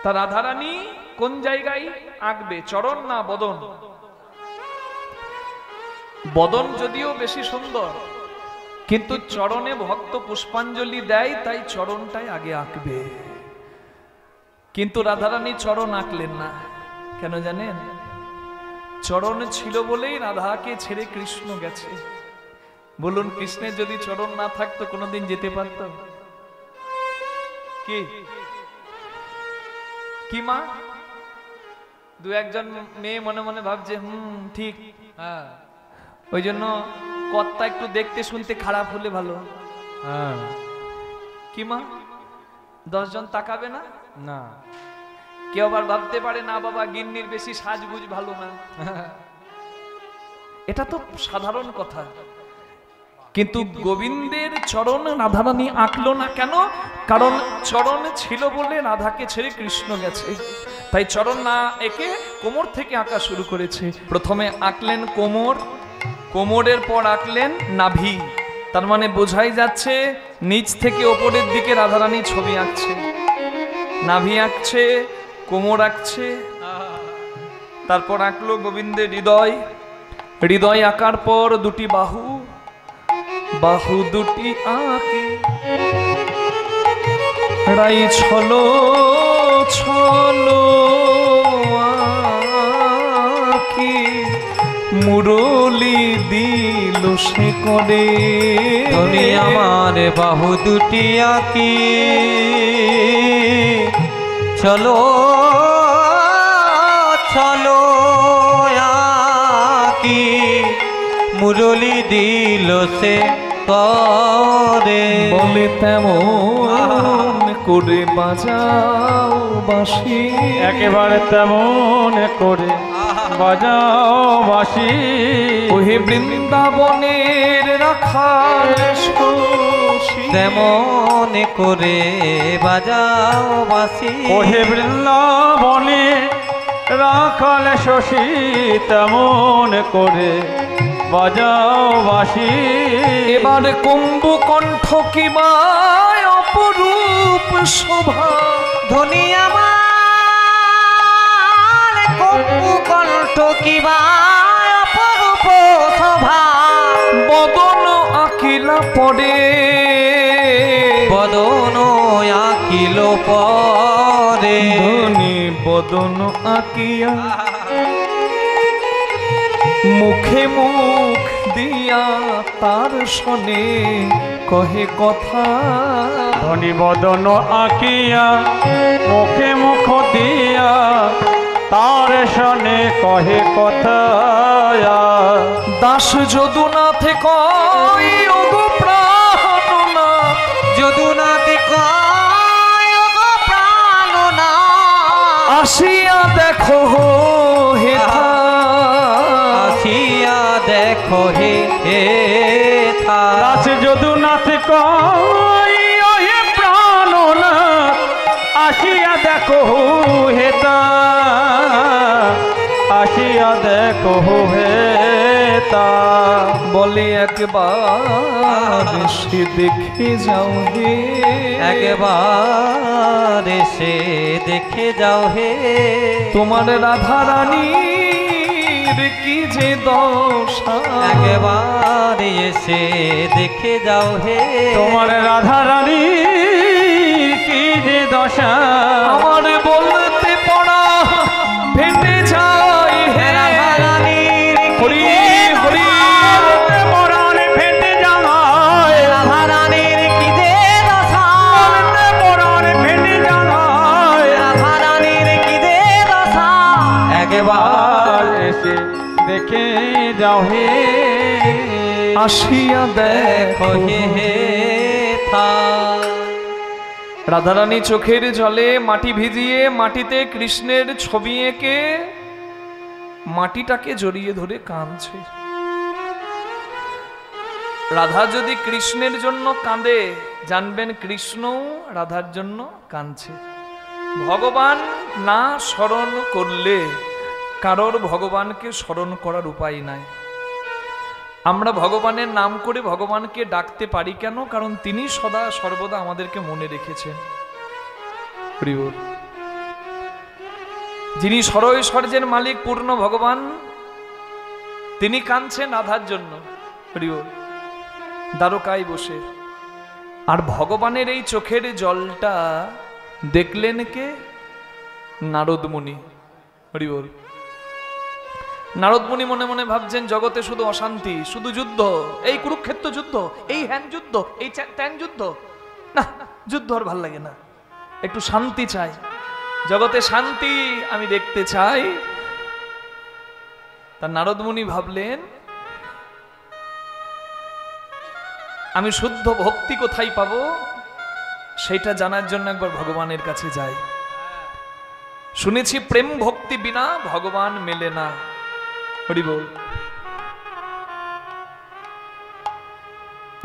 তা রাধারানী কোন জায়গায় আঁকবে, চরণ না বদন? বদন যদিও বেশি সুন্দর, কিন্তু চরণে ভক্ত পুষ্পাঞ্জলি দেয়, তাই চরণটাই আগে আঁকবে। কিন্তু রাধারানী চরণ আঁকলেন না। কেন জানেন? চরণ ছিল বলেই রাধাকে ছেড়ে কৃষ্ণ গেছে। বলুন, কৃষ্ণের যদি চরণ না থাকতো কোনোদিন যেতে পারত? কি কি মা? দু একজন মেয়ে মনে মনে ভাবছে ঠিক, হ্যাঁ, ওই জন্য কর্তা একটু দেখতে শুনতে খারাপ হলে ভালো। হ্যাঁ, কি মা? 10 জন তাকাবে না? না। কেউ আবার ভাবতে পারে, না বাবা, গিন্নির বেশি সাজগুজ ভালো না। এটা তো সাধারণ কথা। কিন্তু গোবিন্দের চরণ রাধারানী আঁকলো না কেন? কারণ চরণ ছিল বলে রাধাকে ছেড়ে কৃষ্ণ গেছে। তাই চরণ না এঁকে কোমর থেকে আঁকা শুরু করেছে। প্রথমে আঁকলেন কোমর, কোমরের পর আঁকলেন নাভি। তার মানে বোঝাই যাচ্ছে নিচ থেকে ওপরের দিকে রাধারানী ছবি আঁকছে। নাভি আঁকছে, কোমর আঁকছে, তারপর আঁকলো গোবিন্দের হৃদয়। হৃদয় আঁকার পর দুটি বাহু, বাহু দুটি আঁকে রাই ছলো ছলো আঁকি মুরলি দিল সে করে। তুমি আমার বাহু দুটি আঁকি চলো চলো আঁকি কুণ্ডলি দিল সে করে। বলে তেমন করে বাজাও বাঁশি, একেবারে তেমন করে বাজাও বাঁশি। ওহে বৃন্দাবনের রাখাল শশী, তেমন করে বাজাও বাঁশি। ওহে বৃন্দাবনে রাখাল শশী, তেমন করে বাজাও বাঁশি। এবার কুম্ভু কণ্ঠ কিবা অপরূপ শোভা, ধ্বনি আমার কম্পু কণ্ঠ কিবা অপরূপ শোভা। বদন আকিলা পড়ে, বদন আকিল পরে। ধনী বদন আকিয়া মুখে মুখ দিয়া তার শোনে কহে কথা। ধনী বদন আঁকিয়া মুখে মুখ দিয়া তার শনে কহে কথা। দাস যদুনাথে কয় ওগো প্রাণনাথ, যদুনাথে কয় গো প্রাণনা। আসিয়া দেখো হেথা, আসিয়া দেখো হে থা। দাস যদুনাথ কয় ওহে প্রাণনাথ, আসিয়া দেখো হেতা, আসিয়া দেখো হেতা। বলে একবার সে দেখে যাও হে, একবার এসে দেখে যাও হে। তোমার রাধা রানীর কি যে দশা। একবার এসে দেখে যাও হে। তোমার রাধা রানী কি যে দশা। আমার বলতে পড়া ফেটে যায় হে। রাধা রানীর হরি হরি মরণ ফেটে যায়, রাধা রানীর কি যে দশা। মরণ ফেটে যায়। রাধা রানীর কি যে দশা। একবার এসে দেখে যাও হে। আসিয়া দেখো হে হে থা। রাধারানী চোখের জলে মাটি ভিজিয়ে মাটিতে কৃষ্ণের ছবি এঁকে মাটিটাকে জড়িয়ে ধরে কাঁদছে। রাধা যদি কৃষ্ণের জন্য কাঁদে, জানবেন কৃষ্ণ রাধার জন্য কাঁদছে। ভগবান না স্মরণ করলে কারোর ভগবানকে স্মরণ করার উপায় নাই। আমরা ভগবানের নাম করে ভগবানকে ডাকতে পারি কেন? কারণ তিনি সদা সর্বদা আমাদেরকে মনে রেখেছেন। হরি বল। যিনি সরৈশ্বর্যের মালিক পূর্ণ ভগবান, তিনি কাঁদছেন রাধার জন্য। হরি বল। দ্বারকায় বসে। আর ভগবানের এই চোখের জলটা দেখলেন কে? নারদ মুনি। হরি বল। নারদ মুনি মনে মনে ভাবছেন জগতে শুধু অশান্তি, শুধু যুদ্ধ, এই কুরুক্ষেত্র যুদ্ধ, এই হ্যান যুদ্ধ, এই ত্যান যুদ্ধ। না, যুদ্ধ আর ভাল লাগে না, একটু শান্তি চাই, জগতে শান্তি আমি দেখতে চাই। তা নারদ মুনি ভাবলেন আমি শুদ্ধ ভক্তি কোথায় পাবো সেটা জানার জন্য একবার ভগবানের কাছে যাই। শুনেছি প্রেম ভক্তি বিনা ভগবান মেলে না। হরি বল।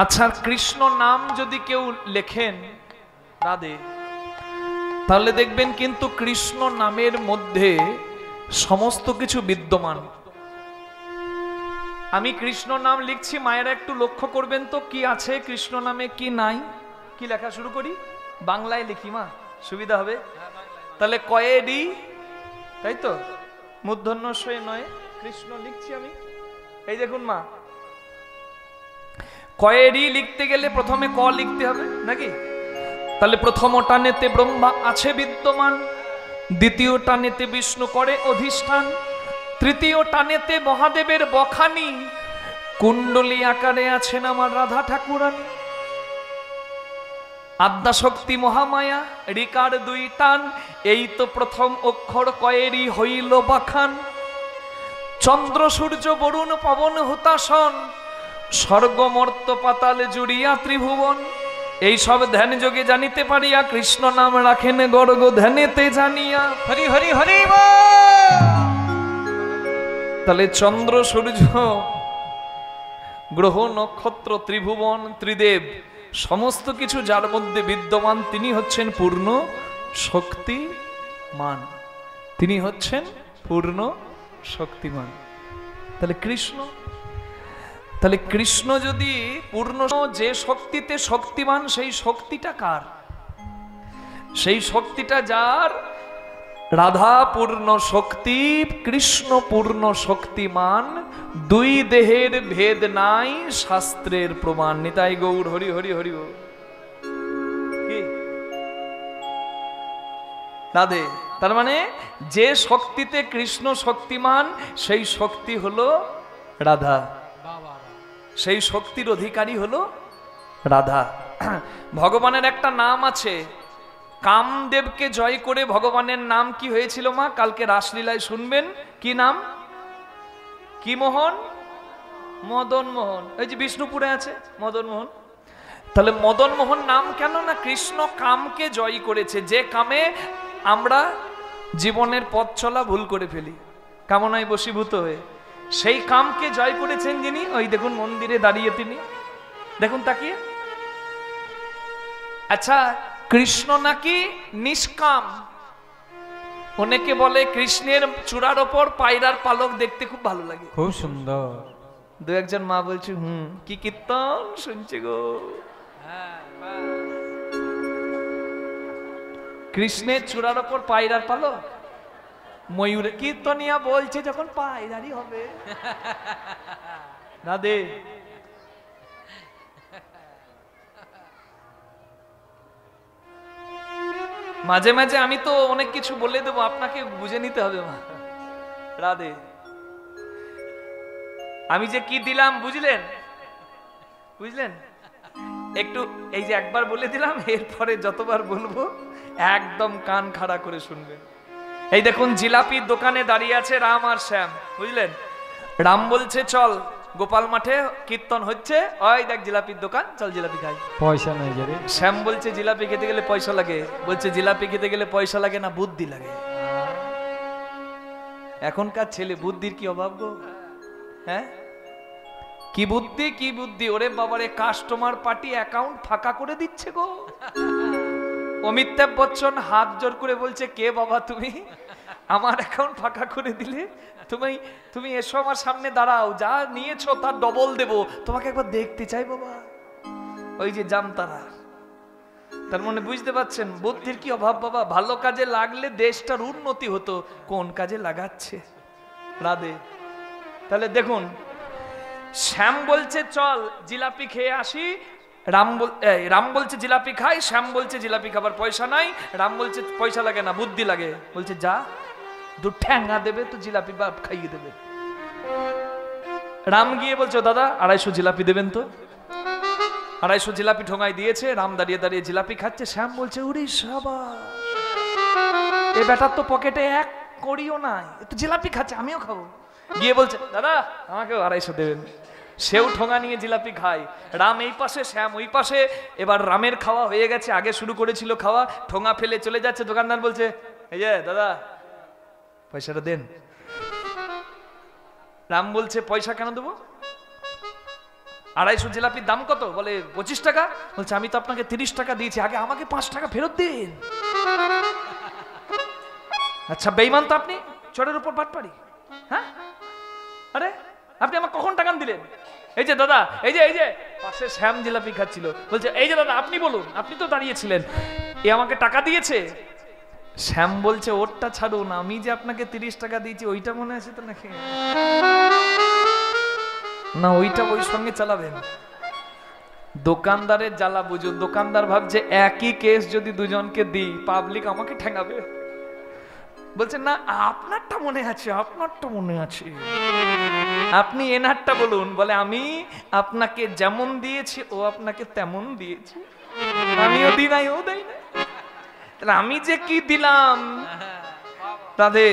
আচ্ছা, কৃষ্ণ নাম যদি কেউ লেখেন রাধে, তাহলে দেখবেন কিন্তু কৃষ্ণ নামের মধ্যে সমস্ত কিছু বিদ্যমান। আমি কৃষ্ণ নাম লিখছি, মায়েরা একটু লক্ষ্য করবেন তো কি আছে কৃষ্ণ নামে কি নাই। কি লেখা শুরু করি? বাংলায় লিখি মা, সুবিধা হবে। তাহলে কয়েডি, তাই তো, মূর্ধন্য শয়ে নয় কৃষ্ণ লিখছি আমি। এই দেখুন মা, কয়েডি লিখতে গেলে প্রথমে ক লিখতে হবে নাকি? তাহলে প্রথম টানেতে ব্রহ্মা আছে বিদ্যমান, দ্বিতীয় টানেতে বিষ্ণু করে অধিষ্ঠান, তৃতীয় টানেতে মহাদেবের বখানি, কুণ্ডলী আকারে আছেন আমার রাধা ঠাকুরানী। আদ্যাশক্তি মহামায়া রিকার দুই টান, এই তো প্রথম অক্ষর কয়েরই হইল বাখান। চন্দ্র সূর্য বরুণ পবন হুতাসন, স্বর্গ মর্ত পাতাল জুড়িয়া ত্রিভুবন, এই সব ধ্যান যোগে জানিতে পারিয়া কৃষ্ণ নাম রাখেন গর্গ ধ্যানেতে জানিয়া। হরি হরি হরি তাহলে চন্দ্র সূর্য গ্রহ নক্ষত্র ত্রিভুবন ত্রিদেব সমস্ত কিছু যার মধ্যে বিদ্যমান তিনি হচ্ছেন পূর্ণ শক্তিমান, তিনি হচ্ছেন পূর্ণ শক্তিমান। তাহলে কৃষ্ণ, তাহলে কৃষ্ণ যদি পূর্ণ, যে শক্তিতে শক্তিমান সেই শক্তিটা কার? সেই শক্তিটা যার, রাধা পূর্ণ শক্তি, কৃষ্ণ পূর্ণ শক্তিমান, দুই দেহের ভেদ নাই শাস্ত্রের প্রমাণ। নিতাই গৌর হরি হরি হরি গৌর। কি রাধে? তার মানে যে শক্তিতে কৃষ্ণ শক্তিমান সেই শক্তি হলো রাধা, সেই শক্তির অধিকারী হলো রাধা। ভগবানের একটা নাম আছে, কামদেবকে জয় করে ভগবানের নাম কি হয়েছিল মা? কালকে রাসলীলায় শুনবেন। কি নাম? কি মোহন? মদন মোহন। এই যে বিষ্ণুপুরে আছে মদন মোহন। তাহলে মদন মোহন নাম কেন? না কৃষ্ণ কামকে জয় করেছে। যে কামে আমরা জীবনের পথ চলা ভুল করে ফেলি, কামনায় বশীভূত হয়ে, সেই কামকে জয় করেছেন যিনি। ওই দেখুন মন্দিরে দাঁড়িয়ে তিনি, দেখুন তাকিয়ে। আচ্ছা, কৃষ্ণ নাকি নিষ্কাম? অনেকে বলে কৃষ্ণের চূড়ার ওপর পায়রার পালক দেখতে খুব ভালো লাগে, খুব সুন্দর। দু একজন মা বলছে কি কীর্তন শুনছে গো। কৃষ্ণের চূড়ার ওপর পায়রার পালক, ময়ূর কীর্তনিয়া বলছে যখন পায়রারই হবে। রাধে। মাঝে মাঝে আমি তো অনেক কিছু বলে দেবো, আপনাকে বুঝে নিতে হবে মা। রাধে। আমি যে কি দিলাম বুঝলেন? বুঝলেন? একটু এই যে একবার বলে দিলাম, এরপরে যতবার বলবো একদম কান খাড়া করে শুনবেন। এই দেখুন জিলাপির দোকানে দাঁড়িয়ে আছে রাম আর শ্যাম, বুঝলেন? রাম বলছে চল গোপাল মাঠে কীর্তন হচ্ছে, ওই দেখ জিলাপির দোকান, চল জিলাপি খাই। পয়সা নাই রে। শ্যাম বলছে জিলাপি খেতে গেলে পয়সা লাগে। বলছে জিলাপি খেতে গেলে পয়সা লাগে না, বুদ্ধি লাগে। এখনকার ছেলে বুদ্ধির কি অভাব গো? হ্যাঁ, কি বুদ্ধি কি বুদ্ধি! ওরে বাবারে, কাস্টমার পার্টি অ্যাকাউন্ট ফাঁকা করে দিচ্ছে গো। অমিতাভ বচ্চন হাত জোর করে বলছে, কে বাবা তুমি, আমার অ্যাকাউন্ট ফাঁকা করে দিলে? তুমি এসো আমার সামনে দাঁড়াও, যা নিয়েছো তার ডবল দেবো, তোমাকে একবার দেখতে চাই বাবা। ওই যে জামতারা। তার মানে বুঝতে পারছেন বুদ্ধির কি অভাব বাবা। ভালো কাজে লাগলে দেশটার উন্নতি হতো, কোন কাজে লাগাচ্ছে? রাধে। তাহলে দেখুন, শ্যাম বলছে চল জিলাপি খেয়ে আসি, রাম বলছে জিলাপি খাই, শ্যাম বলছে জিলাপি খাবার পয়সা নাই, রাম বলছে পয়সা লাগে না বুদ্ধি লাগে। বলছে যা, দু ঠ্যাঙ্গা দেবে তো জিলাপি বাপ খাইয়ে দেবে। রাম গিয়ে বলছে দাদা 250 জিলাপি দেবেন তো। 250 জিলাপি ঠোঙায় দিয়েছে। রাম দাঁড়িয়ে দাঁড়িয়ে জিলাপি খাচ্ছে। শ্যাম বলছে উরি শাবাশ, এ বেটার তো পকেটে 1 কড়িও নাই, একটু জিলাপি খাচ্ছে, আমিও খাবো। গিয়ে বলছে দাদা আমাকেও 250 দেবেন। সেও ঠোঙা নিয়ে জিলাপি খায়। রাম এই পাশে, শ্যাম ওই পাশে। এবার রামের খাওয়া হয়ে গেছে, আগে শুরু করেছিল খাওয়া, ঠোঙা ফেলে চলে যাচ্ছে। দোকানদার বলছে এই যে দাদা পয়সাটা দেন। রাম বলছে পয়সা কেন দেবো, 250 জিলাপির দাম কত? বলে 25 টাকা। বলছে আমি তো আপনাকে 30 টাকা দিয়েছি, আগে আমাকে 5 টাকা ফেরত দিন। আচ্ছা বেঈমান তো আপনি, চোরের উপর বাটপাড়ি। হ্যাঁ, আরে আপনি আমাকে কখন টাকা দিলেন? এই যে দাদা, এই যে পাশে শ্যাম জিলাপি খাচ্ছিল। বলছে এই যে দাদা আপনি বলুন, আপনি তো দাঁড়িয়েছিলেন, এ আমাকে টাকা দিয়েছে। শ্যাম বলছে ওরটা ছাড়ুন, আমি যে আপনাকে 30 টাকা দিয়েছি ওইটা মনে আছে তো নাকি? না, ওইটা ওই সঙ্গে চালাবেন। দোকানদারের জ্বালা বুঝুন। দোকানদার ভাবছে একই কেস যদি দুজনকে দিই পাবলিক আমাকে ঠেঙাবে। বলছে না আপনারটা মনে আছে, আপনারটা মনে আছে, আপনি এনারটা বলুন। বলে আমি আপনাকে যেমন দিয়েছি ও আপনাকে তেমন দিয়েছি, আমিও দিই নাই ও দেয় না, তাহলে আমি যে কি দিলাম। রাধে।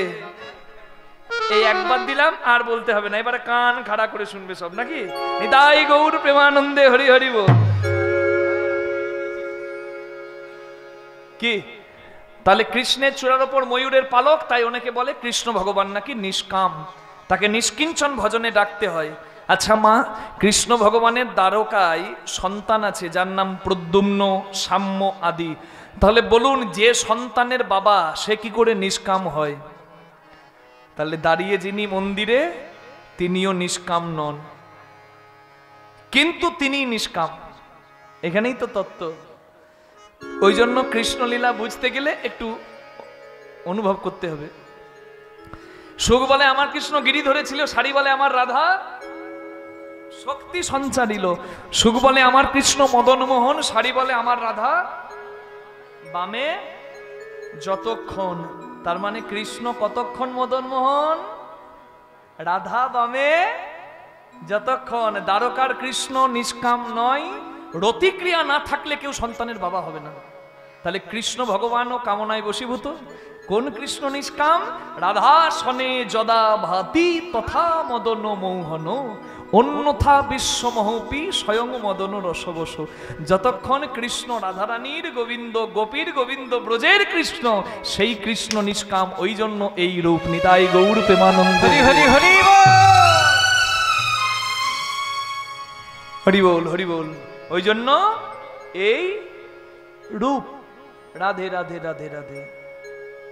এই একবার দিলাম, আর বলতে হবে না, এবারে কান খাড়া করে শুনবে সব, নাকি? নিতাই গৌর প্রেমানন্দে হরি হরি বল। কি তাহলে কৃষ্ণের চূড়ার ওপর ময়ূরের পালক, তাই অনেকে বলে কৃষ্ণ ভগবান নাকি নিষ্কাম, তাকে নিষ্কিঞ্চন ভজনে ডাকতে হয়। আচ্ছা মা, কৃষ্ণ ভগবানের দ্বারকায় সন্তান আছে যার নাম প্রদ্যুম্ন, সাম্য আদি। তাহলে বলুন, যে সন্তানের বাবা সে কি করে নিষ্কাম হয়? তাহলে দাঁড়িয়ে যিনি মন্দিরে তিনিও নিষ্কাম নন, কিন্তু তিনি নিষ্কাম। এখানেই তো তত্ত্ব। ওই জন্য কৃষ্ণলীলা বুঝতে গেলে একটু অনুভব করতে হবে। সুখ বলে আমার কৃষ্ণ গিরি ধরেছিল, শাড়ি বলে আমার রাধা শক্তি সঞ্চারিল। সুখ বলে আমার কৃষ্ণ মদন মোহন, শাড়ি বলে আমার রাধা বামে যতক্ষণ। তার মানে কৃষ্ণ কতক্ষণ মদন মোহন, রাধা বামে যতক্ষণ। দ্বারকার কৃষ্ণ নিষ্কাম নয়, রতিক্রিয়া না থাকলে কেউ সন্তানের বাবা হবে না। তাহলে কৃষ্ণ ভগবানও কামনায় বশীভূত। কোন কৃষ্ণ নিষ্কাম? রাধা সনে যদা ভাতি তথা মদন মৌহন, অন্যথা বিশ্বমহপি স্বয়ং মদন রসবস। যতক্ষণ কৃষ্ণ রাধারানীর গোবিন্দ, গোপীর গোবিন্দ, ব্রজের কৃষ্ণ, সেই কৃষ্ণ নিষ্কাম। ওই জন্য এই রূপ। নিতাই গৌর প্রেমানন্দে হরি হরি হরি বল, হরি বল। ওই জন্য এই রূপ। রাধে রাধে রাধে রাধে।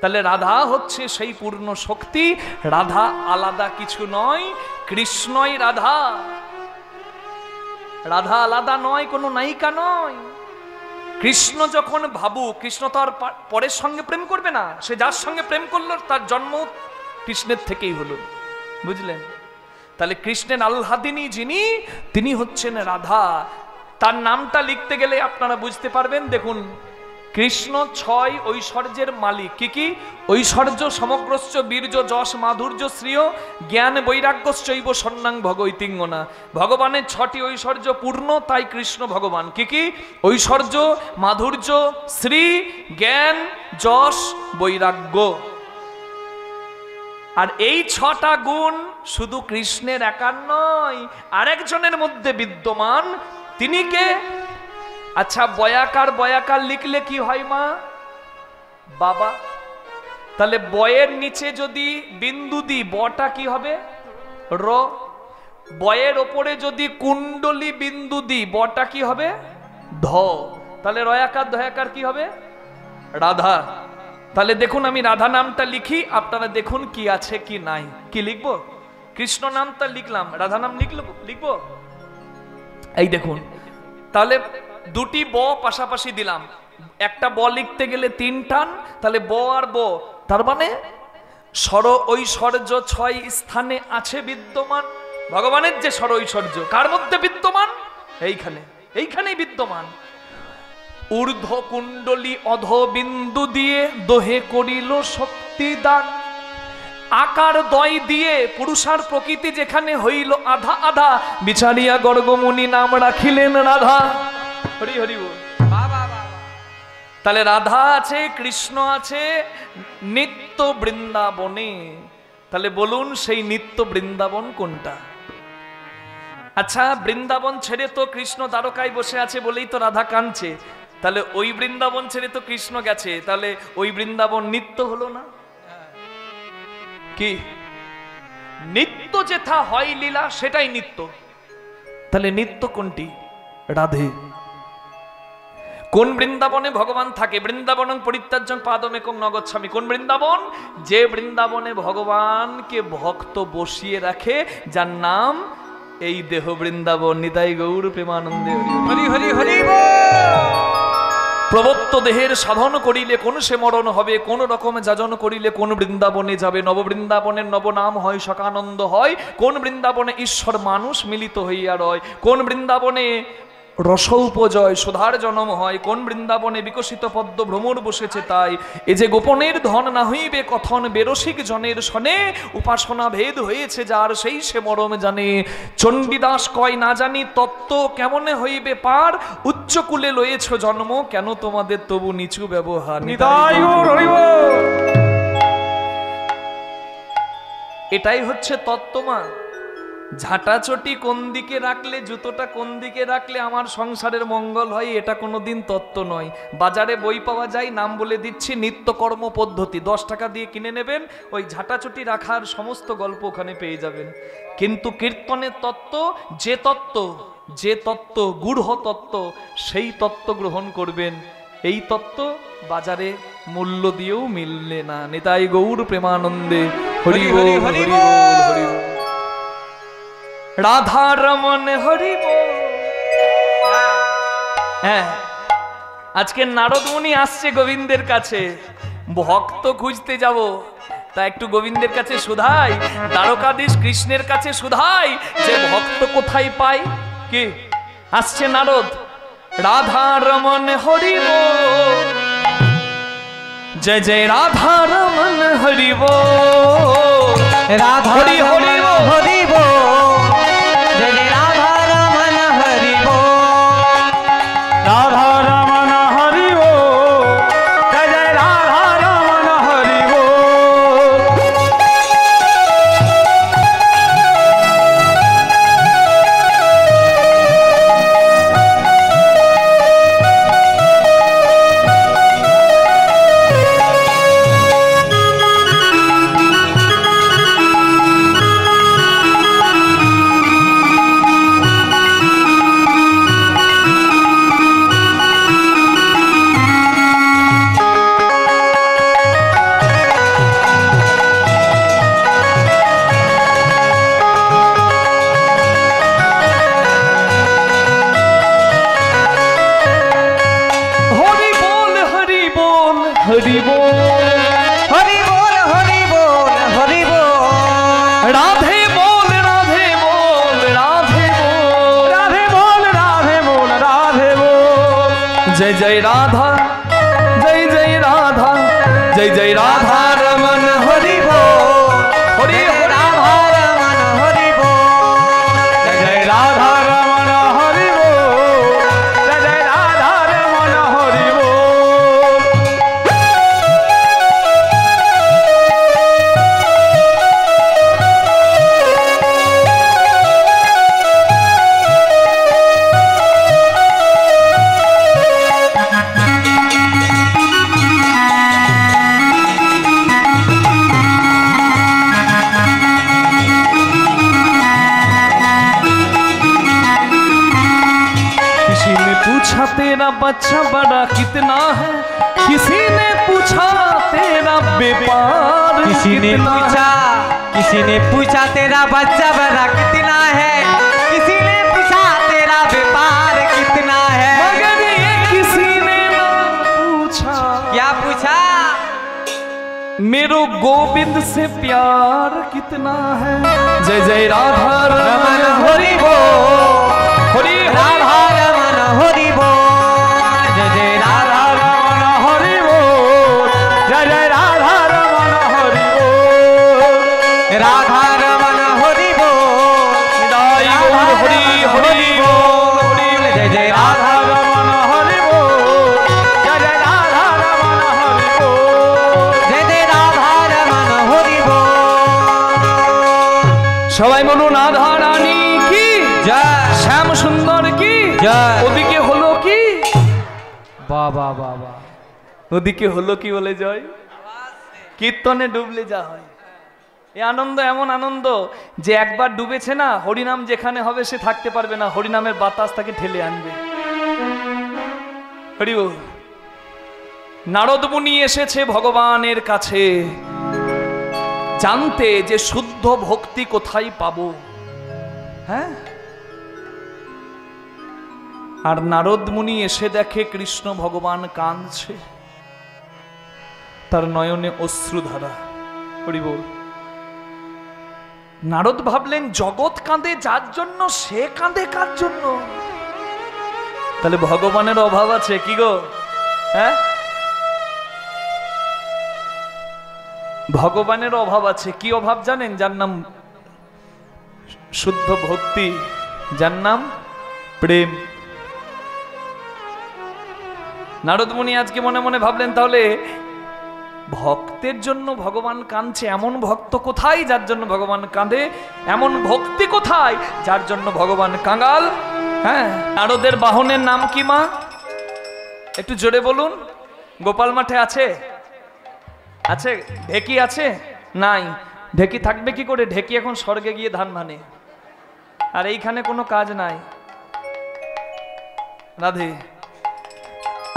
তাহলে রাধা হচ্ছে সেই পূর্ণ শক্তি। রাধা আলাদা কিছু নয়, কৃষ্ণই রাধা। রাধা আলাদা নয়, কোনো নায়িকা নয়। কৃষ্ণ যখন ভাবু, কৃষ্ণ তো আর পরের সঙ্গে প্রেম করবে না। সে যার সঙ্গে প্রেম করলো তার জন্ম কৃষ্ণের থেকেই হলো, বুঝলেন? তাহলে কৃষ্ণের আহ্লাদিনী যিনি, তিনি হচ্ছেন রাধা। তার নামটা লিখতে গেলে আপনারা বুঝতে পারবেন। দেখুন, কৃষ্ণ 6 ঐশ্বর্যের মালিক। কি কি? ঐশ্বর্য সমগ্রশ্চ বীর্য যশ মাধুর্য শ্রিয় জ্ঞান বৈরাগ্যশ্চৈব সন্ন্যাং ভগৈতিঙ্গনা। ভগবানের 6টি ঐশ্বর্য পূর্ণ, তাই কৃষ্ণ ভগবান। কি কি? ঐশ্বর্য, মাধুর্য, শ্রী, জ্ঞান, যশ, বৈরাগ্য। আর এই 6টা গুণ শুধু কৃষ্ণের একার নয়, আরেকজনের মধ্যে বিদ্যমান। তিনি কে? আচ্ছা, বয়াকার বয়াকার লিখলে কি হয় মা? বাবা। তাহলে বয়ের নিচে যদি বিন্দু দিই, বটা কি হবে? র। বয়ের ওপরে যদি কুণ্ডলী বিন্দু দিই, বটা কি হবে? ধ। তাহলে রয়াকার ধয়াকার কি হবে? রাধা। তাহলে দেখুন, আমি রাধা নামটা লিখি, আপনারা দেখুন কি আছে কি নাই। কি লিখবো? কৃষ্ণ নামটা লিখলাম, রাধা নাম লিখবো। এই দেখুন, তাহলে দুটি ব পাশাপাশি দিলাম। একটা ব লিখতে গেলে 3 টান, তাহলে ব আর ব। তার মানে স্বর ঐশ্বর্য 6 স্থানে আছে বিদ্যমান। ভগবানের যে স্বর ঐশ্বর্য কার মধ্যে বিদ্যমান? এইখানেই বিদ্যমান। ঊর্ধ্ব কুণ্ডলী অধ বিন্দু দিয়ে দোহে করিল শক্তি দান। আকার দয় দিয়ে পুরুষার প্রকৃতি যেখানে হইল আধা আধা, বিচারিয়া গর্গমুনি নাম রাখিলেন রাধা। হরি হরি বল। তাহলে রাধা আছে, কৃষ্ণ আছে নিত্য বৃন্দাবনে। তাহলে বলুন, সেই নিত্য বৃন্দাবন কোনটা? আচ্ছা, বৃন্দাবন ছেড়ে তো কৃষ্ণ দ্বারকায় বসে আছে বলেই তো রাধা কাঁদছে। তাহলে ওই বৃন্দাবন ছেড়ে তো কৃষ্ণ গেছে, তাহলে ওই বৃন্দাবন নিত্য হলো না? কি নিত্য যেথা হয় লীলা, সেটাই নিত্য। তাহলে নিত্য কোনটি? রাধে। কোন বৃন্দাবনে ভগবান থাকে? বৃন্দাবনং পরিত্যাজ্যং পাদমেকং ন গচ্ছামি। কোন বৃন্দাবন? যে বৃন্দাবনে ভগবানকে ভক্ত বসিয়ে রাখে, যার নাম এই দেহ বৃন্দাবন। নিতাই গৌর প্রেমানন্দে হরি হরি হরি প্রবত্ত দেহের সাধন করিলে কোন সে মরণ হবে, কোন রকম যাজন করিলে কোন বৃন্দাবনে যাবে। নব বৃন্দাবনের নবনাম হয় সকানন্দ হয়। কোন বৃন্দাবনে ঈশ্বর মানুষ মিলিত হইয়া রয়। কোন বৃন্দাবনে রস উপজয় সুধার জন্ম হয়। কোন বৃন্দাবনে বিকশিত পদ্ম ভ্রমর বসেছে তাই। এ যে গোপনের ধন না হইবে কথন, বেরসিক জনের সনে উপাসনা ভেদ হয়েছে যার, সেই সে মরম জানে। চণ্ডীদাস কয় না জানি তত্ত্ব, কেমনে হইবে পার। উচ্চকুলে লয়েছ জন্ম, কেন তোমাদের তবু নিচু ব্যবহার। এটাই হচ্ছে তত্ত্বমা। ঝাঁটাচটি কোন দিকে রাখলে, জুতোটা কোন দিকে রাখলে আমার সংসারের মঙ্গল হয়, এটা কোনোদিন তত্ত্ব নয়। বাজারে বই পাওয়া যায়, নাম বলে দিচ্ছি, নিত্যকর্ম পদ্ধতি, 10 টাকা দিয়ে কিনে নেবেন, ওই ঝাঁটাচটি রাখার সমস্ত গল্প ওখানে পেয়ে যাবেন। কিন্তু কীর্তনের তত্ত্ব, যে তত্ত্ব গূঢ় তত্ত্ব, সেই তত্ত্ব গ্রহণ করবেন। এই তত্ত্ব বাজারে মূল্য দিয়েও মিললে না। নিতাই গৌর প্রেমানন্দে হরি বল, হরি বল, হরি বল। রাধা রমন হরি বল। হ্যাঁ, আজকে নারদ মুনি আসছে গোবিন্দের কাছে, ভক্ত খুঁজতে যাব, তা একটু গোবিন্দের কাছে শুধাই, দ্বারকাধীশ কৃষ্ণের কাছে শুধাই যে ভক্ত কোথায় পাই। কি আসছে নারদ? রাধা রমন হরি বল, জয় জয় রাধা রমন হরি বল, রাধা হরি হরি বল, হরি বল, জয় জয় রাধা রমন হরি বল, রাধা রমন হরি বল, জয় জয় রাধা রমন হরি বল। হরি বল, হরি বল, হরি বল, হরি বল, রাধে বল, রাধে বল, রাধে বল, রাধে বল, রাধে বল, রাধে বল, জয় জয় রাধা, জয় জয় রাধা, জয় জয় রাধা রমন হরি বল, হরি হরি রাধা রমন হরি বল, জয় জয় রাধা রমন হরি বল, জয় জয় রাধা রমন হরি বল। तेरा बच्चा बड़ा कितना है, किसी ने पूछा तेरा व्यापार किसी ने पूछा तेरा बच्चा बड़ा कितना है, किसी ने पूछा तेरा व्यापार कितना है, मगर ये किसी ने ना पूछा, क्या पूछा? मेरो गोविंद से प्यार कितना है। जय जय राधा रमन हरि बोल, हरि राधा रमन हरि बोल, जय जय राधा रमन हरि बोल, जय जय राधा रमन हरि बोल, राधा रमन हरि बोल, निताई गौर हरि हरि बोल, जय जय राधा रमन हरि बोल, जय जय राधा रमन हरि बोल, जय जय राधा रमन हरि बोल। সবাই বলুন রাধা রানী কি जय, শ্যাম সুন্দর কি জয়। ওদিকে হলো কি, বাবা বাবা, ওদিকে হলো কি বলে জয়, কীর্তনে ডুবলে যা হয়। এই আনন্দ এমন আনন্দ যে একবার ডুবেছে না, হরিনাম যেখানে হবে সে থাকতে পারবে না, হরিনামের বাতাস তাকে ঠেলে আনবে। হরি বল। নারদ মুনি এসেছে ভগবানের কাছে জানতে যে শুদ্ধ ভক্তি কোথায় পাবো। হ্যাঁ, আর নারদ মুনি এসে দেখে কৃষ্ণ ভগবান কাঁদছে, তার নয়নে অশ্রুধারা। হরি বল। নারদ ভাবলেন জগৎ কাঁদে যার জন্য, সে কাঁদে কার জন্য? তাহলে ভগবানের অভাব আছে কি গো? হ্যাঁ, ভগবানের অভাব আছে। কি অভাব জানেন? যার নাম শুদ্ধ ভক্তি, যার নাম প্রেম। নারদ মুনি আজকে মনে মনে ভাবলেন তাহলে ভক্তের জন্য ভগবান কাঁদছে, এমন ভক্ত কোথায় যার জন্য ভগবান কাঁদে? এমন ভক্তি কোথায় যার জন্য ভগবান কাঙাল? হ্যাঁ, নারদের বাহনের নাম কি মা? একটু জোরে বলুন। গোপাল মাঠে আছে? আছে। ঢেকি আছে? নাই। ঢেকি থাকবে কি করে? ঢেকি এখন স্বর্গে গিয়ে ধান ভানে, আর এইখানে কোনো কাজ নাই। রাধে।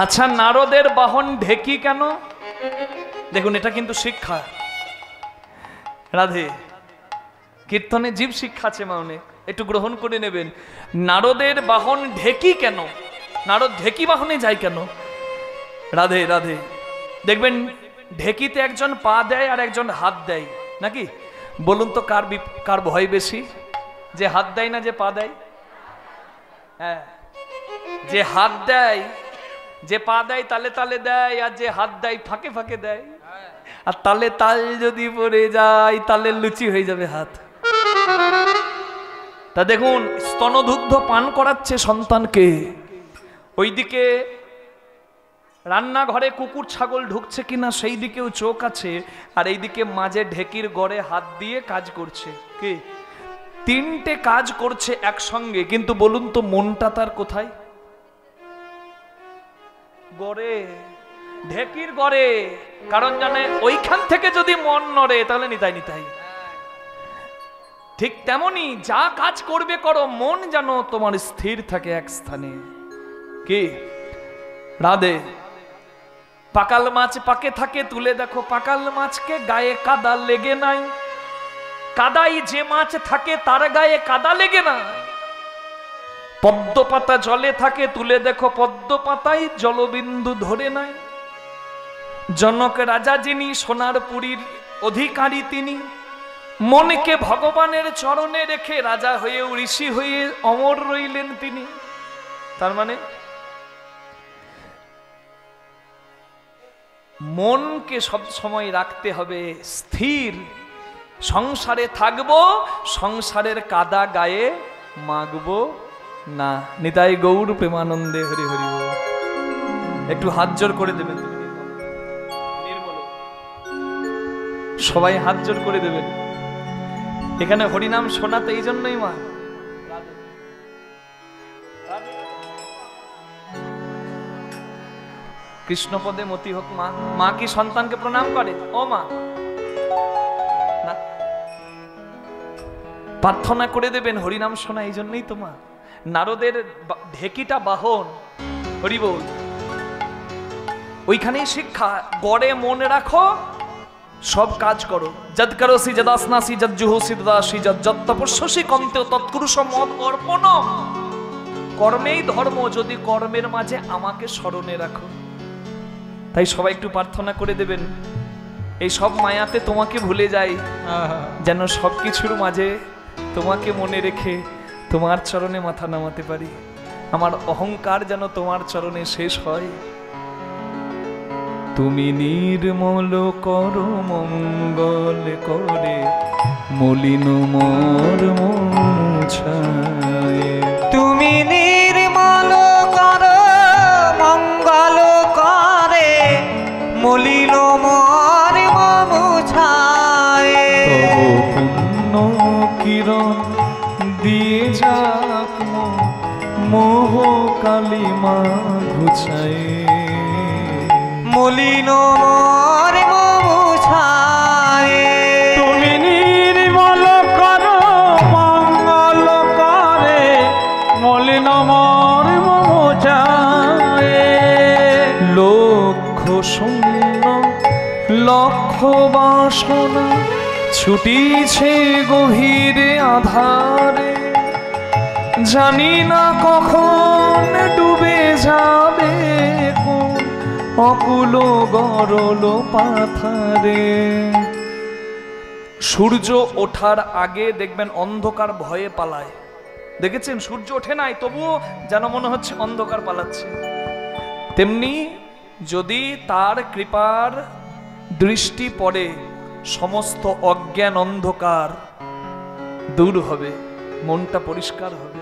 আচ্ছা, নারদের বাহন ঢেকি কেন? দেখুন, এটা কিন্তু শিক্ষা। রাধে। কীর্তনে জীব শিক্ষা আছে মা অনেক, একটু গ্রহণ করে নেবেন। নারদের বাহন ঢেকি কেন? নারদ ঢেকি বাহনে যায় কেন? রাধে রাধে। দেখবেন ঢেকিতে একজন পা দেয় আর একজন হাত দেয়, নাকি? বলুন তো কার ভয় বেশি, যে হাত দেয় না যে পা দেয়? হ্যাঁ, যে হাত দেয়, যে পা দেয় তালে তালে দেয়, আর যে হাত দেয় ফাঁকে ফাঁকে দেয়। আর তালে তাল যদি পড়ে যায় তালে লুচি হয়ে যাবে হাত। তা দেখুন, স্তনদুগ্ধ পান করাচ্ছে সন্তানকে, ওইদিকে রান্নাঘরে কুকুর ছাগল ঢুকছে কিনা সেই দিকেও চোখ আছে, আর এইদিকে মাঝে ঢেকির গড়ে হাত দিয়ে কাজ করছে। কি তিনটে কাজ করছে একসঙ্গে, কিন্তু বলুন তো মনটা তার কোথায়? গড়ে, ঢেকির গড়ে। কারণ জানে ওইখান থেকে যদি মন নড়ে তাহলে নিতাই নিতাই। ঠিক তেমনি যা কাজ করবে করো, মন যেন তোমার স্থির থাকে এক স্থানে। কি রাধে। পাকাল মাছ পাকে থাকে, তুলে দেখো পাকাল মাছকে গায়ে কাদা লেগে নাই। কাদাই যে মাছ থাকে তার গায়ে কাদা লেগে না। পদ্ম পাতা জলে থাকে, তুলে দেখো পদ্ম পাতায় জলবিন্দু ধরে নাই। জনক রাজা যিনি, সোনার পুরীর অধিকারী তিনি, মনকে ভগবানের চরণে রেখে রাজা হয়ে ঋষি হয়ে অমর রইলেন তিনি। তার মানে মনকে সব সময় রাখতে হবে স্থির। সংসারে থাকবো, সংসারের কাদা গায়ে মাগবো না। নিতাই গৌর প্রেমানন্দে হরি হরি বল। একটু হাত জোর করে দেবেন, সবাই হাত জোর করে দেবেন। এখানে হরিনাম শোনাতে এই জন্যই মা। কৃষ্ণপদে মতি হোক মা। মা কি সন্তানকে প্রণাম করে? ও মা, না, প্রার্থনা করে দেবেন হরিনাম শোনা এই জন্যই তো মা। নারদের ঢেকিটা বাহন, হরি বল। ওইখানেই শিক্ষা। গড়ে মন রাখো, সব কাজ করো। যদ করোসি যদাসনাসি যদ জুহোসি দদাসি যদ যদ তপস্যসি কন্তে তৎকুরুষ মদ অর্পণ। কর্মেই ধর্ম, যদি কর্মের মাঝে আমাকে স্মরণে রাখো। তাই সবাই একটু প্রার্থনা করে দেবেন, এই সব মায়াতে তোমাকে ভুলে যাই, যেন সবকিছুর মাঝে তোমাকে মনে রেখে তোমার চরণে মাথা নামাতে পারি। আমার অহংকার যেন তোমার চরণে শেষ হয়। তুমি নির্মল করো মঙ্গল করে, মলিন মোর মুছায়। তুমি নির্মল করো মঙ্গল করে, মলিন মোর মুছায়। তব পুণ্য কিরণ দিয়ে যাক মোহ কালিমা ঘুচায়। মলিন মোর মুছায়। তুমি নির্মল করো মঙ্গল করে, মলিন মোর মুছায়। লক্ষ শূন্য লক্ষ বাসনা ছুটিছে গভীরে আধারে, জানি না কখন ডুবে যাবে কোন অকুল গরল পাথারে। সূর্য ওঠার আগে দেখবেন অন্ধকার ভয়ে পালায়। দেখেছেন? সূর্য ওঠে নাই তবুও যেন মনে হচ্ছে অন্ধকার পালাচ্ছে। তেমনি যদি তার কৃপার দৃষ্টি পড়ে, সমস্ত অজ্ঞান অন্ধকার দূর হবে, মনটা পরিষ্কার হবে।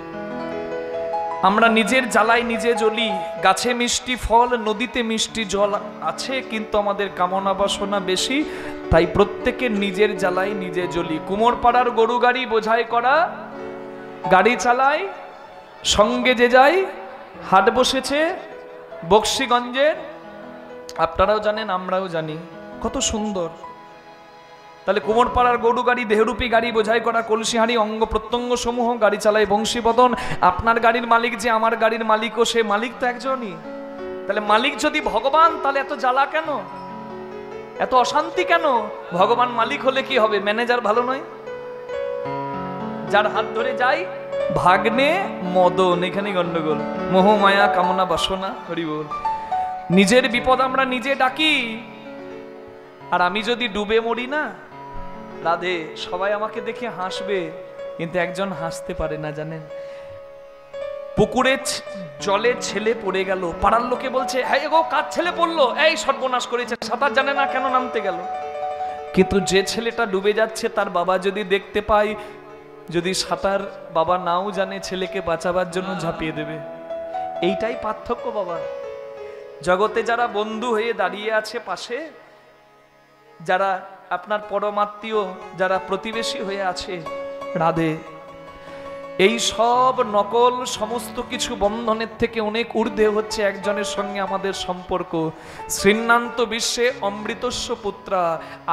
আমরা নিজের জ্বালায় নিজে জ্বলি। গাছে মিষ্টি ফল, নদীতে মিষ্টি জল আছে, কিন্তু আমাদের কামনা বাসনা বেশি, তাই প্রত্যেকের নিজের জ্বালায় নিজে জ্বলি। কুমোরপাড়ার গরু গাড়ি বোঝাই করা, গাড়ি চালায়, সঙ্গে যে যায়, হাট বসেছে বক্সিগঞ্জের, আপনারাও জানেন আমরাও জানি, কত সুন্দর। তাহলে কুমোরপাড়ার গরু গাড়ি, দেহরূপী গাড়ি বোঝাই করা, কলসিহারি অঙ্গ প্রত্যঙ্গ সমূহ গাড়ি চালায় বংশীবদন। আপনার গাড়ির মালিক যে আমার গাড়ির মালিকও, সে মালিক তো একজনই। তাহলে মালিক যদি ভগবান, তাহলে এত জ্বালা কেন, এত অশান্তি কেন? ভগবান মালিক হলে কি হবে? ম্যানেজার ভালো নয়? যার হাত ধরে যাই ভাগ্নে মদন, এখানে গন্ডগোল। মোহ মায়া কামনা বাসনা, হরি বল। নিজের বিপদ আমরা নিজে ডাকি, আর আমি যদি ডুবে মরি না, রাধে, সবাই আমাকে দেখে হাসবে, কিন্তু একজন হাসতে পারে না, জানেন? পুকুরে জলে ছেলে পড়ে গেল, পাড়ার লোকে বলছে, হ্যাঁ গো কার ছেলে পড়লো, এই সর্বনাশ করেছে, সাঁতার জানে না, কেন নামতে গেল? কিন্তু যে ছেলেটা ডুবে যাচ্ছে, তার বাবা যদি দেখতে পায়, যদি সাঁতার বাবা নাও জানে, ছেলেকে বাঁচাবার জন্য ঝাঁপিয়ে দেবে। এইটাই পার্থক্য বাবা। জগতে যারা বন্ধু হয়ে দাঁড়িয়ে আছে পাশে, যারা আপনার পরমাত্মীয়, যারা প্রতিবেশী হয়ে আছে, রাধে, এই সব নকল সমস্ত কিছু বন্ধনের থেকে অনেক ঊর্ধ্বে হচ্ছে একজনের সঙ্গে আমাদের সম্পর্ক। শ্রীনান্ত বিশ্বে অমৃতস্য পুত্রা,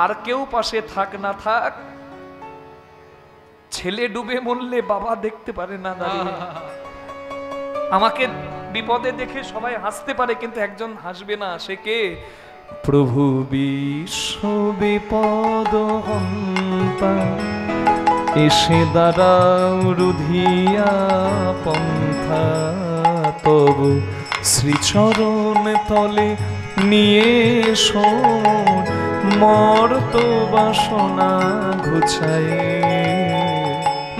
আর কেউ পাশে থাক না থাক, ছেলে ডুবে মরলে বাবা দেখতে পারে না দাঁড়িয়ে। আমাকে বিপদে দেখে সবাই হাসতে পারে, কিন্তু একজন হাসবে না, সে কে? প্রভু বিশ্ব বিপদ হন্তা, এসে দাঁড়াও রুধিয়া পন্থা, তবু শ্রীচরণ তলে নিয়ে শোন, মর্ত বাসনা ঘুচায়।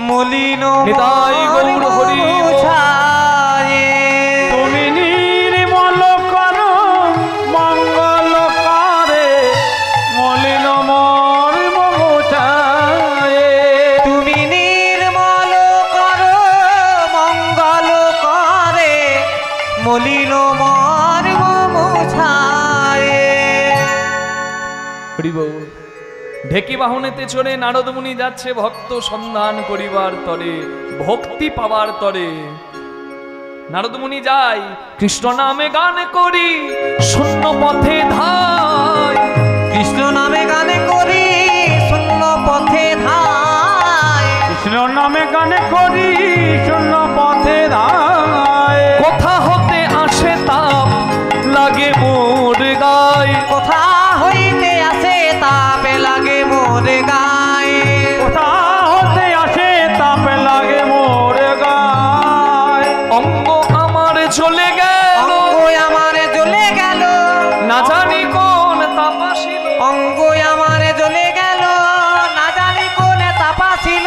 মলিন নিতাই গৌর হরি মুছায়। তুমি নির্মল করো মঙ্গল করে, মলিন মর্ম মুছায়। তুমি নির্মল করো মঙ্গল করে, মলিন মর্ম মুছায়। হরি বল। ঢেকি বাহনেতে চড়ে নারদ মুনি যাচ্ছে ভক্ত সন্ধান করিবার তরে, ভক্তি পাবার তরে। নারদ মুনি যায়, কৃষ্ণ নামে গান করি শূন্য পথে ধায়। কৃষ্ণ নামে গানে করি শূন্য পথে ধায়। কৃষ্ণ নামে গানে করি শূন্য পথে ধায়। কোথা হতে আসে তাপ লাগে মোর গায়, কোথা হইতে আসে তাপে লাগে মোর গায়ে। কোথা হতে আসে তাপে লাগে মোর গায়। অঙ্গ আমার চলে গেল, অঙ্গ আমার জ্বলে গেল, না জানি কোন তাপাসিল। অঙ্গ আমার জ্বলে গেল, না জানি কোনে তাপা ছিল।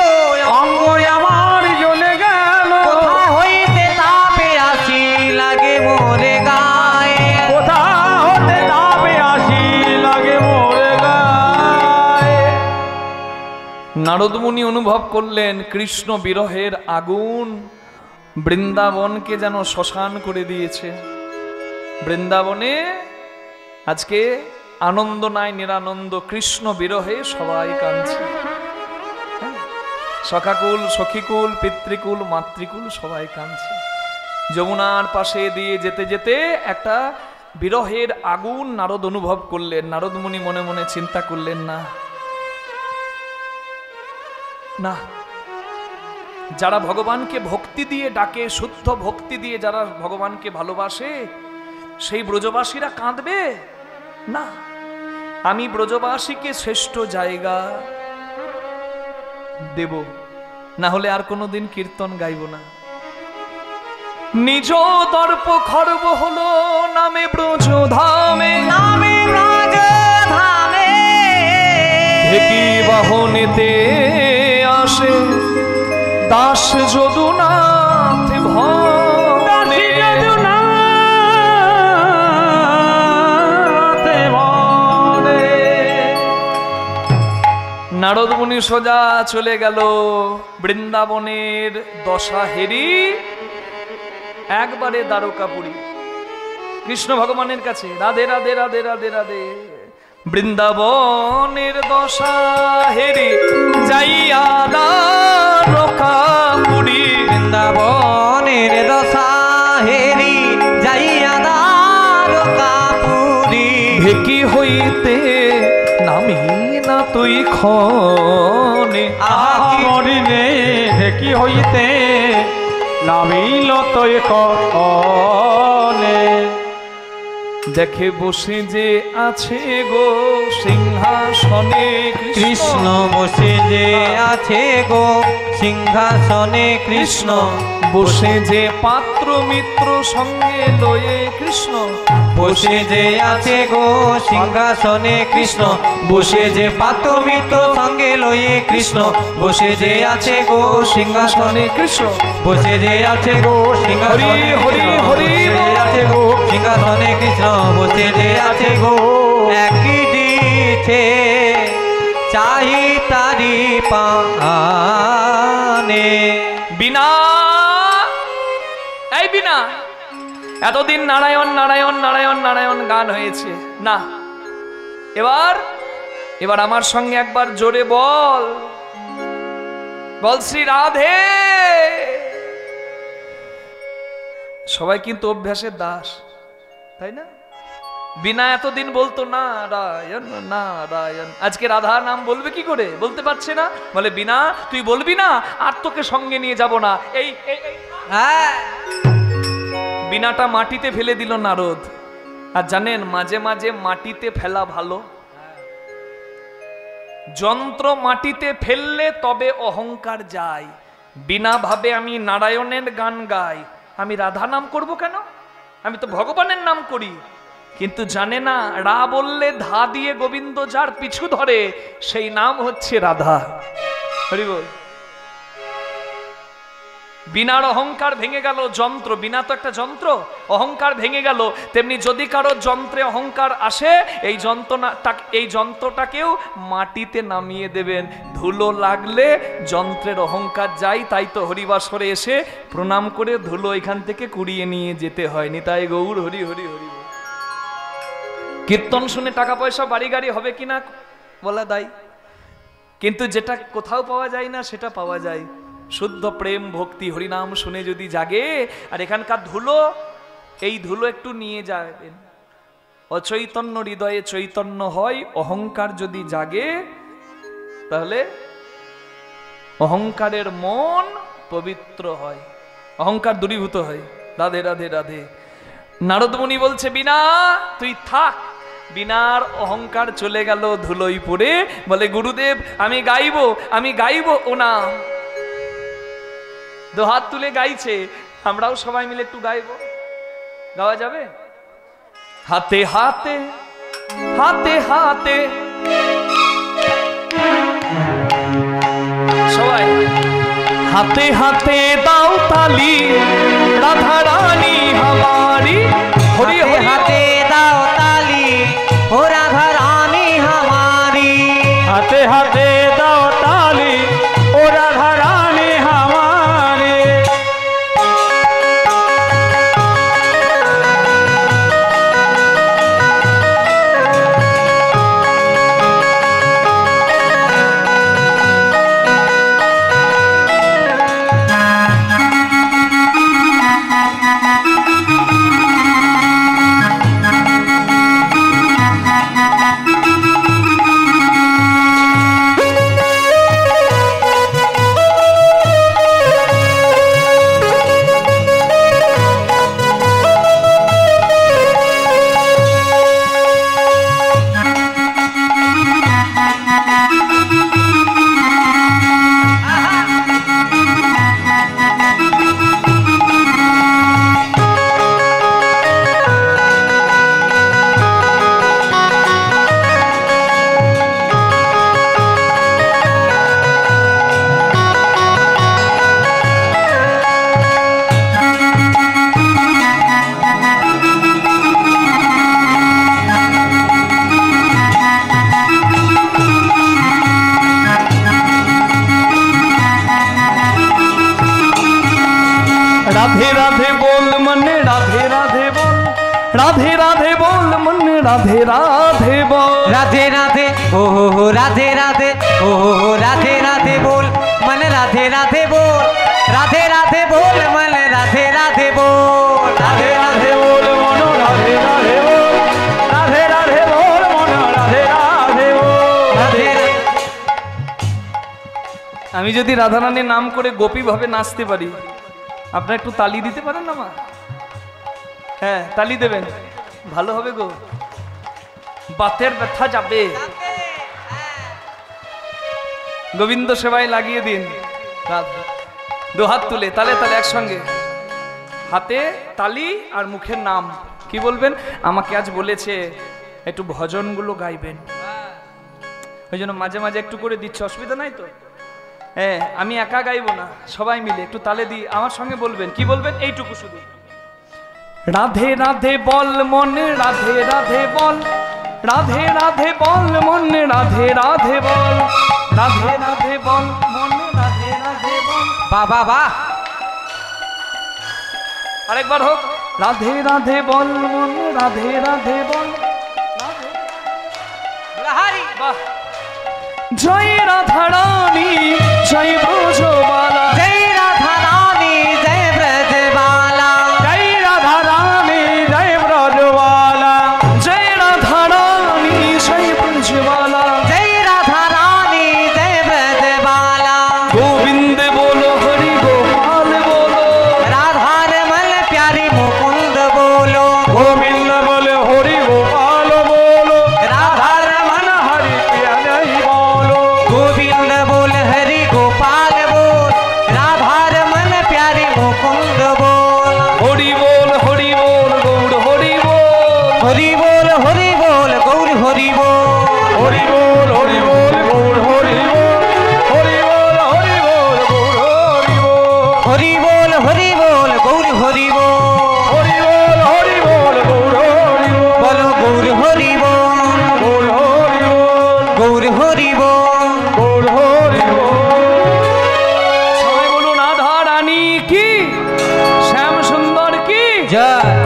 অঙ্গ আমার জ্বলে গেল, কোথা হইতে তাপে আসি লাগে মোর গায়ে। কোথা হতে তাপে আসি লাগে মোর গায়। নারদ মুনি অনুভব করলেন কৃষ্ণ বিরহের আগুন বৃন্দাবনকে যেন শ্মশান করে দিয়েছে। বৃন্দাবনে আজকে আনন্দ নাই, নিরানন্দ। কৃষ্ণ বিরহে সবাই কাঁদছে। সখাকুল, সখীকুল, পিতৃকুল, মাতৃকুল সবাই কাঁদছে। যমুনার পাশে দিয়ে যেতে যেতে একটা বিরহের আগুন নারদ অনুভব করলেন। নারদ মুনি মনে মনে চিন্তা করলেন, না না, যারা ভগবানকে ভক্তি দিয়ে ডাকে, শুদ্ধ ভক্তি দিয়ে যারা ভগবানকে ভালোবাসে, সেই ব্রজবাসীরা কাঁদবে না। আমি ব্রজবাসীকে শ্রেষ্ঠ জায়গা দেব, না হলে আর কোনোদিন কীর্তন গাইব না। নিজ দর্প খর্ব হলো নামে ব্রজ ধামে, নামে ব্রজ ধামে। ঢেকি বাহনেতে আসে দাস যদুনাথ ভনে। নারদ মুনি সোজা চলে গেল বৃন্দাবনের দশা হেরি একবারে দ্বারকাপুরী কৃষ্ণ ভগবানের কাছে রাধে রাধে রাধে রাধে রাধে। বৃন্দাবনের দশা হেরে যাইয়া দ্বারকাপুরী, বৃন্দাবনের দশা হেরি যাইয়া দ্বারকাপুরী। ঢেকি হইতে নামি না তুই ক্ষণে, মরিনে ঢেকি হইতে নামিল তৈ কনে। দেখে বসে যে আছে গো সিংহাসনে কৃষ্ণ বসে যে আছে গো সিংহাসনে কৃষ্ণ। বসে যে পাত্র মিত্র সঙ্গে লয়ে কৃষ্ণ, বসে যে আছে গো সিংহাসনে কৃষ্ণ। বসে যে পাত্র মিত্র সঙ্গে লয়ে কৃষ্ণ। বসে যে আছে গো সিংহাসনে কৃষ্ণ। বসে যে আছে গো সিংহাসনে হরি হরি বসে যে আছে গো সিংহাসনে কৃষ্ণ। বসে যে আছে গো একই দিছে চাহি তারি পানে। বিনা এই বিনা, এতদিন নারায়ণ নারায়ণ নারায়ণ নারায়ণ গান হয়েছে না, এবার এবার আমার সঙ্গে একবার জোরে বল, বল শ্রী রাধে। সবাই কিন্তু অভ্যাসের দাস, তাই না? বিনা এতদিন বলতো নারায়ণ নারায়ণ, আজকে রাধা নাম বলবে কি করে? বলতে পারছে না, বলে বিনা তুই বলবি না, আর তোকে সঙ্গে নিয়ে যাব না। এই হ্যাঁ, বিনাটা মাটিতে ফেলে দিল নারদ। আর জানেন মাঝে মাঝে মাটিতে ফেলা ভালো, যন্ত্র মাটিতে ফেললে তবে অহংকার যায়। বিনা ভাবে আমি নারায়ণের গান গাই, আমি রাধা নাম করব কেন? আমি তো ভগবানের নাম করি। কিন্তু জানে না রা বললে ধা দিয়ে গোবিন্দ যার পিছু ধরে সেই নাম হচ্ছে রাধা। হরি বল। বিনার অহংকার ভেঙে গেল, যন্ত্র, বিনা তো একটা যন্ত্র, অহংকার ভেঙে গেল। তেমনি যদি কারো যন্ত্রে অহংকার আসে, এই যন্ত্রটাকেও মাটিতে নামিয়ে দেবেন। ধুলো লাগলে যন্ত্রের অহংকার যায়, তাই তো হরিবাসরে এসে প্রণাম করে ধুলো এখান থেকে কুড়িয়ে নিয়ে যেতে হয়। নিতাই গৌর হরি হরি হরি। কীর্তন শুনে টাকা পয়সা বাড়ি গাড়ি হবে কিনা বলা দায়, কিন্তু যেটা কোথাও পাওয়া যায় না সেটা পাওয়া যায়। শুদ্ধ প্রেম ভক্তি হরিনাম শুনে যদি জাগে, আর এখানকার ধুলো, এই ধুলো একটু নিয়ে যাবেন। অচৈতন্য হৃদয়ে চৈতন্য হয়, অহংকার যদি জাগে তাহলে অহংকারের মন পবিত্র হয়, অহংকার দূরীভূত হয়। রাধে রাধে রাধে। নারদ মুনি বলছে বিনা তুই থাক। বিনার অহংকার চলে গেল ধুলোই পড়ে, বলে গুরুদেব আমি গাইবো ও নাম। দুহাত তুলে গাইছে, আমরাও সবাই মিলে একটু গাইবো, গাওয়া যাবে? হাতে হাতে হাতে হাতে সবাই হাতে হাতে দাও তালি, রাধা রানী हमारी। হরি হরি হাতে দাও তালি, ও রাধা রানী हमारी। हाथे हाथे दाओ ताली, ओ राधा रानी हमारी। রাধে রাধে বল মন রাধে রাধে বল, রাধে রাধে ও রাধে রাধে ও রাধে রাধে বল মন রাধে রাধে বল, রাধে রাধে বল মন রাধে রাধে বল, রাধে রাধে বল মন রাধে রাধে বল, রাধে রাধে বল মন রাধে রাধে বল। রাধে রাধে। আমি যদি রাধারানীর নাম করে গোপী ভাবে নাচতে পারি, আপনারা একটু তালি দিতে পারেন না মা? হ্যাঁ তালি দেবেন, ভালো হবে গো, বাতের ব্যথা যাবে। গোবিন্দ সেবায় লাগিয়ে দিন, দু হাত তুলে তালে তালে একসঙ্গে, হাতে তালি আর মুখের নাম। কি বলবেন? আমাকে আজ বলেছে একটু ভজনগুলো গাইবেন, ওই জন্য মাঝে মাঝে একটু করে দিচ্ছে, অসুবিধা নাই তো? হ্যাঁ আমি একা গাইবো না, সবাই মিলে একটু তালে দিই, আমার সঙ্গে বলবেন। কি বলবেন? এইটুকু শুধু, রাধে রাধে বল মন রাধে রাধে বল, রাধে রাধে বল মন রাধে রাধে বল, রাধে রাধে বল মন রাধে রাধে বল। বাহ বাহ বাহ। আরেকবার হোক, রাধে রাধে বল মন রাধে রাধে বল, লহারি বাহ। জয় রাধা রানী জয় ব্রজবালা, জয় রাধা রানী জয় ব্রজবালা, জয় রাধা রানী জয় ব্রজবালা, জয় রাধা রানী জয় ব্রজবালা, জয় রাধা রানী জয় ব্রজবালা, গোবিন্দ বলো হরি গোপাল বলো, রাধার মন প্যারি মুকুন্দ বলো, গোবিন্দ বলে হরি গোপাল বলো, রাধার মন হরি প্রিয়া নাই বলো, গোবিন্দ বল হরি গোপাল বল, রাধার মন প্যারি মুকুন্দ বল, হরি বল গৌর হরি বল, হরি বল গৌর হরি বল, হরি বল গৌর হরি বল, হরি বল গৌর হরি বল, হরি বল গৌর হরি বল, হরি বল গৌর হরি বল, বলো গৌর হরি বল, গৌর হরি বল, গৌর হরি বল। গৌর হরি বল। সবাই বলুন রাধা রানী কি, শ্যাম সুন্দর কি, জয়